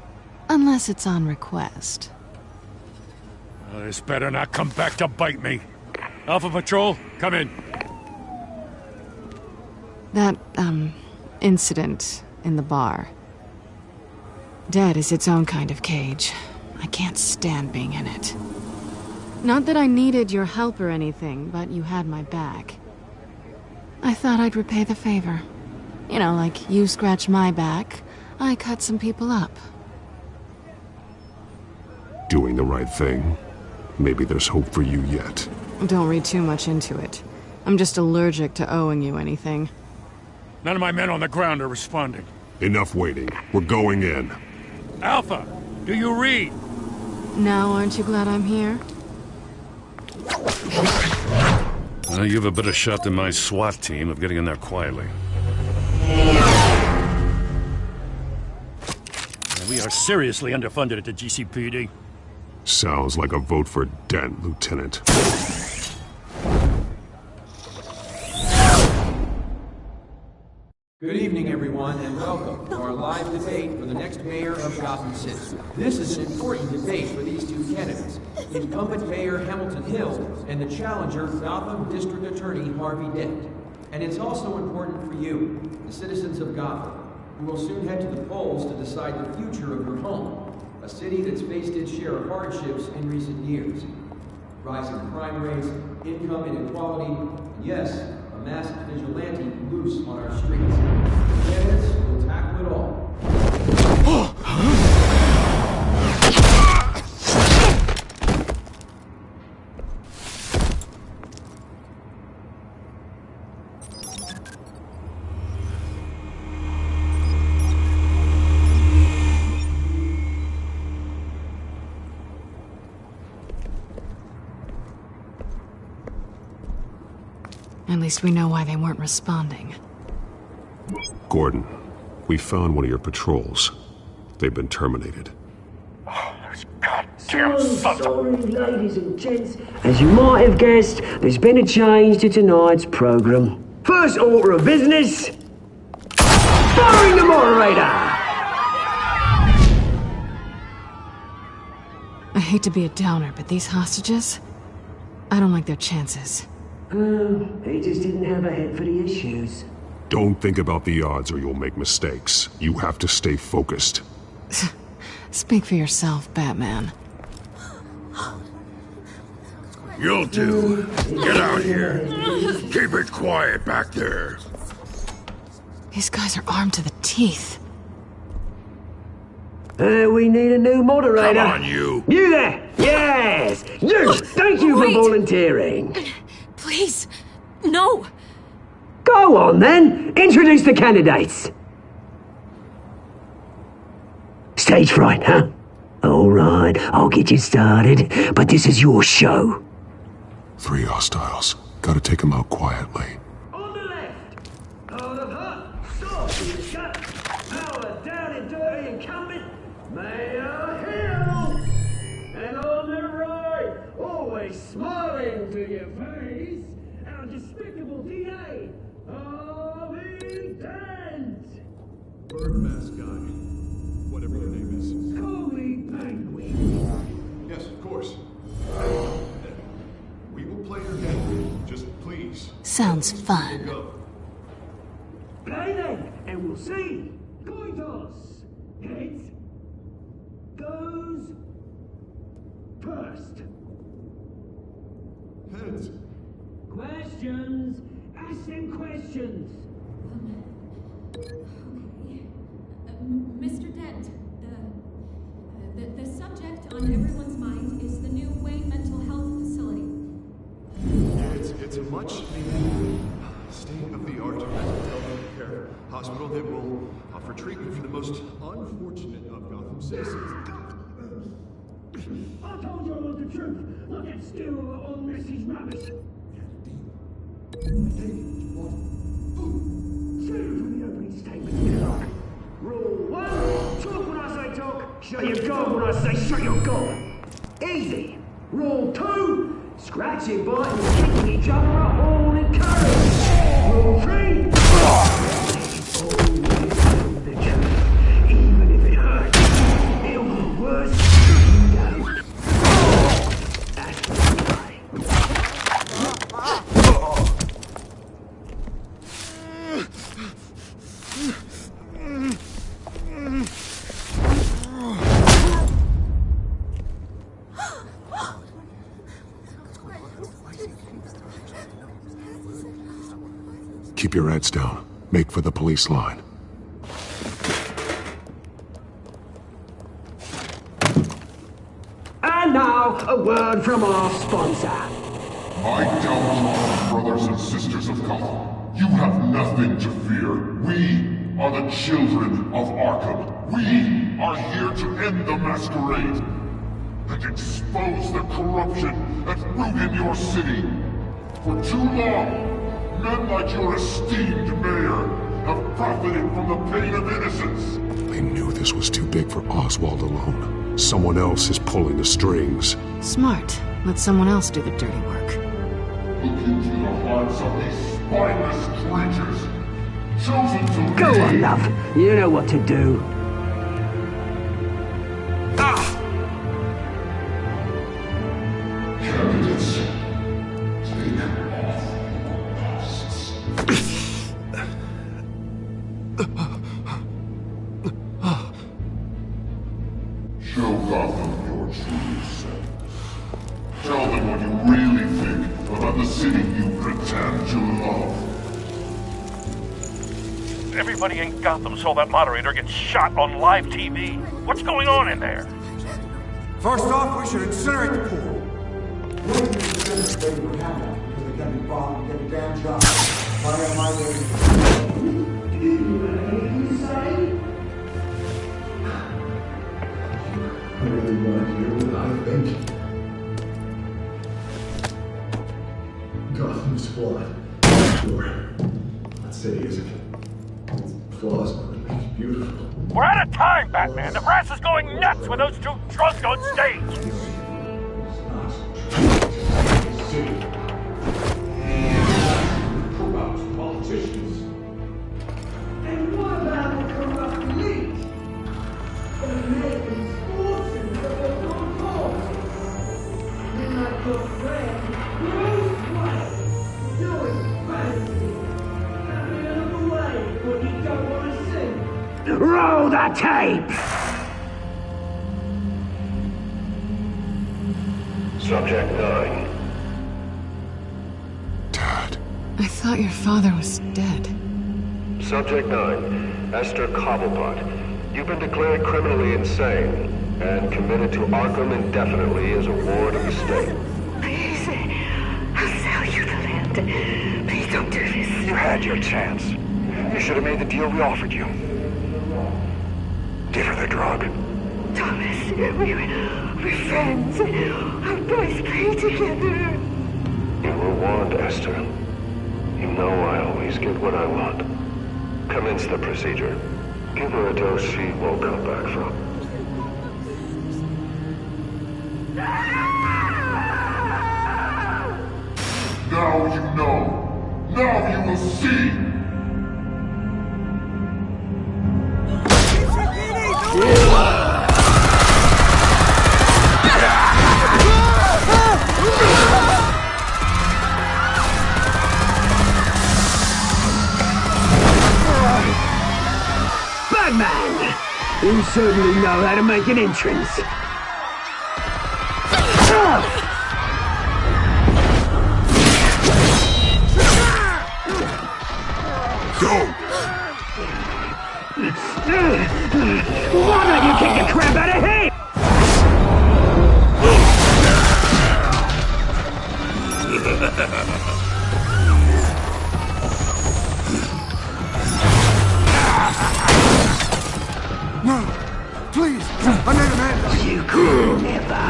Speaker 6: Unless it's on request.
Speaker 5: This better not come back to bite me. Alpha Patrol, come in.
Speaker 6: That, incident in the bar. Dead is its own kind of cage. I can't stand being in it. Not that I needed your help or anything, but you had my back. I thought I'd repay the favor. You know, like you scratch my back, I cut some people up.
Speaker 7: Doing the right thing. Maybe there's hope for you yet.
Speaker 6: Don't read too much into it. I'm just allergic to owing you anything.
Speaker 5: None of my men on the ground are responding.
Speaker 7: Enough waiting. We're going in.
Speaker 5: Alpha, do you read?
Speaker 6: Now, aren't you glad I'm here?
Speaker 5: You have a better shot than my SWAT team of getting in there quietly. We are seriously underfunded at the GCPD.
Speaker 7: Sounds like a vote for Dent, Lieutenant.
Speaker 1: Good evening, everyone, and welcome to our live debate for the next mayor of Gotham City. This is an important debate for these two candidates, incumbent Mayor Hamilton Hill and the challenger, Gotham District Attorney Harvey Dent. And it's also important for you, the citizens of Gotham, who will soon head to the polls to decide the future of your home, a city that's faced its share of hardships in recent years. Rising crime rates, income inequality, and yes, a masked vigilante loose on our streets. Candidates will tackle it all.
Speaker 6: At least we know why they weren't responding.
Speaker 7: Gordon, we found one of your patrols. They've been terminated.
Speaker 2: So sorry, ladies and gents. As you might have guessed, there's been a change to tonight's program. First order of business, firing the moderator!
Speaker 6: I hate to be a downer, but these hostages, I don't like their chances.
Speaker 2: He just didn't have a head for the issues.
Speaker 7: Don't think about the odds or you'll make mistakes. You have to stay focused.
Speaker 6: Speak for yourself, Batman.
Speaker 11: You'll do. Get out here. Keep it quiet back there.
Speaker 6: These guys are armed to the teeth.
Speaker 2: We need a new moderator.
Speaker 11: Come on, you.
Speaker 2: You there! Yes! You! Thank you for volunteering.
Speaker 4: Please, no.
Speaker 2: Go on, then. Introduce the candidates. Stage fright, huh? All right, I'll get you started, but this is your show.
Speaker 7: 3 hostiles. Gotta take them out quietly.
Speaker 2: On the left, hard of heart, soft in the gut, power down and dirty incumbent, Mayor Hill. And on the right, always smiling to your face, our despicable DA, Harvey Dent.
Speaker 3: Bird mask guy. Whatever your name is.
Speaker 2: Call me Penguin.
Speaker 3: Yes, of course. We will play your game. Just please.
Speaker 6: Sounds fun.
Speaker 2: Play then, and we'll see. Coin toss. Heads goes first. Questions? Ask them questions!
Speaker 12: Mr. Dent, the subject on everyone's mind is the new Wayne Mental Health Facility.
Speaker 3: It's a much-needed state-of-the-art mental care hospital that will offer treatment for the most unfortunate of Gotham citizens.
Speaker 2: I told you all the truth! Look at Stu on Mrs. Rabbit! Say from the opening statement, Rule 1, talk when I say talk, shut your gob when I say shut your gob. Easy. Rule 2, scratching, biting, and kicking each other are all encouraged. Rule 3, always tell the truth, even if it hurts. It'll be worse if you don't. That's the way.
Speaker 3: Keep your heads down. Make for the police line.
Speaker 2: And now, a word from our sponsor.
Speaker 11: My downtrodden brothers and sisters of Gotham, you have nothing to fear. We are the children of Arkham. We are here to end the masquerade and expose the corruption that rooted your city. For too long, men like your esteemed mayor have profited from the pain of innocence.
Speaker 3: They knew this was too big for Oswald alone. Someone else is pulling the strings.
Speaker 6: Smart. Let someone else do the dirty work.
Speaker 11: Look into the hearts of these spineless creatures, chosen to
Speaker 2: Go on, love. You know what to do.
Speaker 11: Candidates, take off your masks. Show Gotham your true self. Tell them what you really think about the city you pretend to love.
Speaker 15: Everybody in Gotham saw that moderator get shot on live TV. What's going on in there?
Speaker 19: First off, we should incinerate the pool.
Speaker 3: Gotham's flawed. Sure. That city isn't. Its flaws are beautiful.
Speaker 15: We're out of time, Batman. The press is going nuts with those two drunks on stage.
Speaker 2: Corrupt politicians. And what about the corrupt elite? The American fortunes that were gone forward. Then like your friend, Bruce Wayne, doing fancy. Having another way when you don't want to see. Roll the tape!
Speaker 13: Subject 9.
Speaker 6: I thought your father was dead.
Speaker 13: Subject 9, Esther Cobblepot. You've been declared criminally insane and committed to Arkham indefinitely as a ward of the state.
Speaker 23: Please, I'll sell you the land. Please don't do this.
Speaker 24: You had your chance. You should have made the deal we offered you. Give her the drug.
Speaker 23: Thomas, we're friends. Our boys play together.
Speaker 13: You were warned, Esther. You know I always get what I want. Commence the procedure. Give her a dose she won't come back from.
Speaker 11: Now you know. Now you will see.
Speaker 2: Batman! You certainly know how to make an entrance. Why don't you kick the crap out of him?
Speaker 19: No! Please! I made a man!
Speaker 2: You could never!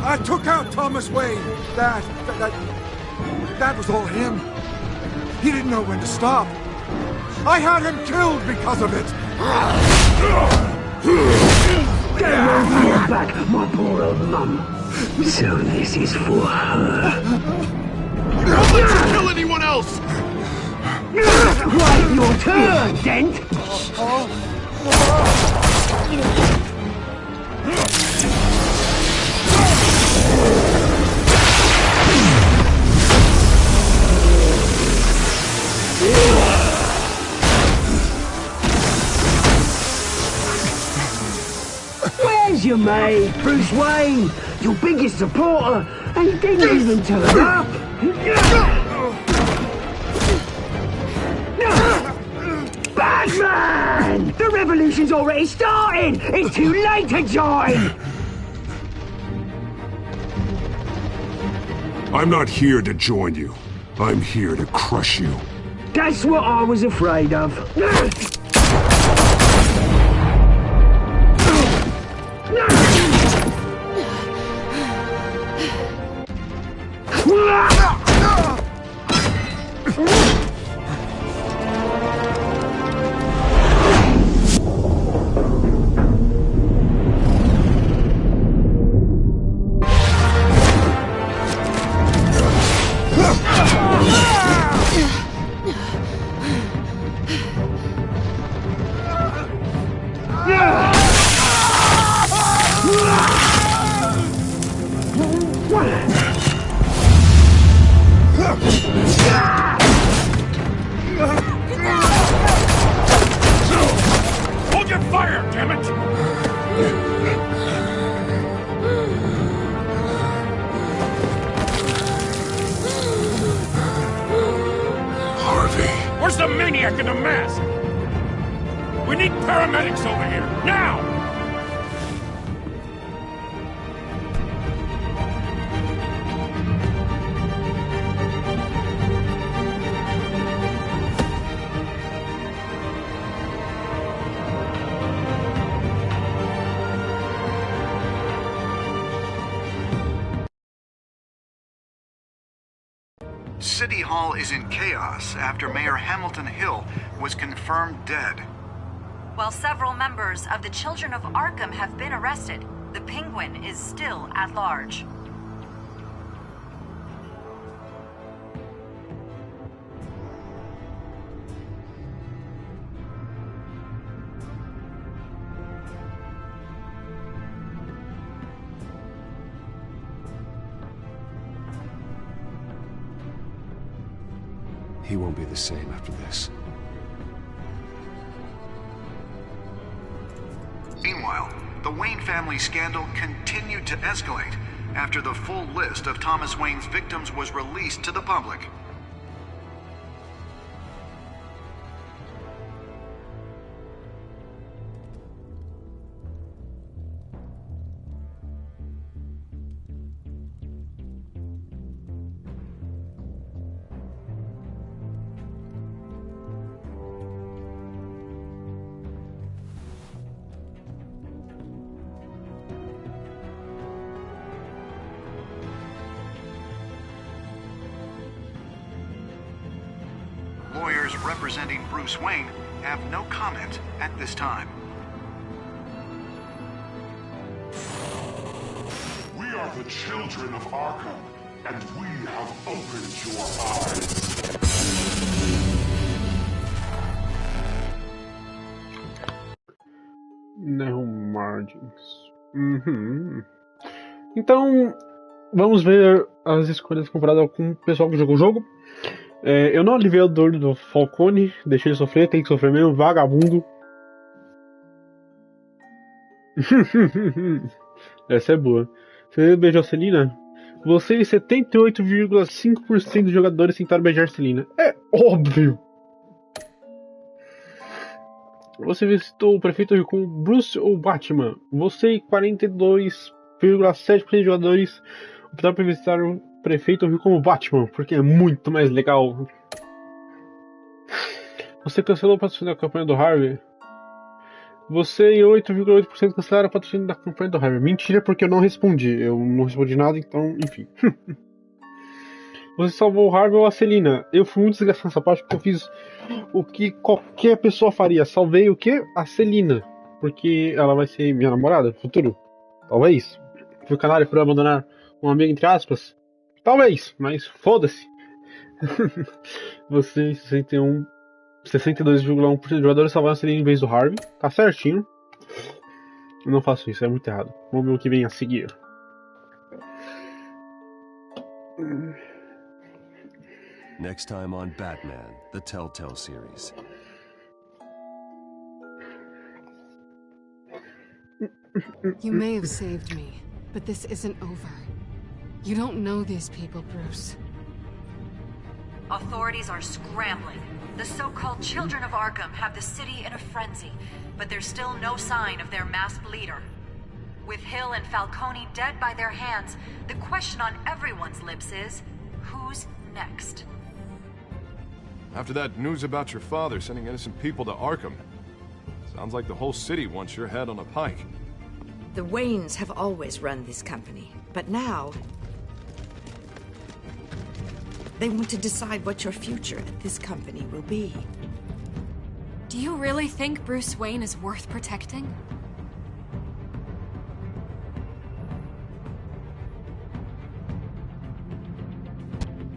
Speaker 19: I took out Thomas Wayne. That was all him. He didn't know when to stop. I had him killed because of it.
Speaker 2: Get away from your back, my poor old mum. So this is for her.
Speaker 16: Don't let you kill anyone else!
Speaker 2: Right, your turn, Dent! Where's your mate, Bruce Wayne? Your biggest supporter, and he didn't even turn up! Batman! The revolution's already started! It's too late to join!
Speaker 3: I'm not here to join you. I'm here to crush you.
Speaker 2: That's what I was afraid of.
Speaker 15: Hold your fire, damn it!
Speaker 11: Harvey.
Speaker 15: Where's the maniac in the mask? We need paramedics over here, now!
Speaker 21: City Hall is in chaos after Mayor Hamilton Hill was confirmed dead.
Speaker 20: While several members of the Children of Arkham have been arrested, the Penguin is still at large.
Speaker 7: He won't be the same after this.
Speaker 21: Meanwhile, the Wayne family scandal continued to escalate after the full list of Thomas Wayne's victims was released to the public. Lawyers representing Bruce Wayne have no comment at this time.
Speaker 9: We are the children of Arkham, and we have opened your eyes.
Speaker 10: No margins. Então, vamos ver as escolhas comparadas com o pessoal que jogou o jogo. Eu não aliviei a dor do Falcone, deixei ele sofrer, tem que sofrer mesmo, vagabundo. Essa é boa. Você beijou a Celina? Você e 78,5% dos jogadores tentaram beijar Celina. É óbvio! Você visitou o prefeito Rio como Bruce ou Batman? Você e 42,7% dos jogadores optaram por visitar o prefeito Rio como Batman, porque é muito mais legal. Você cancelou o patrocínio da campanha do Harvey? Você e 8,8% cancelaram o patrocínio da campanha do Harvey. Mentira, porque eu não respondi. Eu não respondi nada, então, enfim. Você salvou o Harvey ou a Celina? Eu fui muito desgastado nessa parte porque eu fiz o que qualquer pessoa faria. Salvei o quê? A Celina. Porque ela vai ser minha namorada no futuro. Talvez. Fui canário por abandonar um amigo, entre aspas. Talvez, mas foda-se. Você, 62,1% dos jogadores salvaram a Celina em vez do Harvey. Tá certinho. Eu não faço isso, é muito errado. Vamos ver o que vem a seguir.
Speaker 7: Next time on Batman, the Telltale series.
Speaker 6: You may have saved me, but this isn't over. You don't know these people, Bruce.
Speaker 20: Authorities are scrambling. The so-called Children of Arkham have the city in a frenzy, but there's still no sign of their masked leader. With Hill and Falcone dead by their hands, the question on everyone's lips is, who's next?
Speaker 8: After that news about your father sending innocent people to Arkham, sounds like the whole city wants your head on a pike.
Speaker 14: The Waynes have always run this company, but now they want to decide what your future at this company will be.
Speaker 4: Do you really think Bruce Wayne is worth protecting?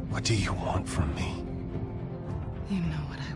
Speaker 7: What do you want from me?
Speaker 6: You know what I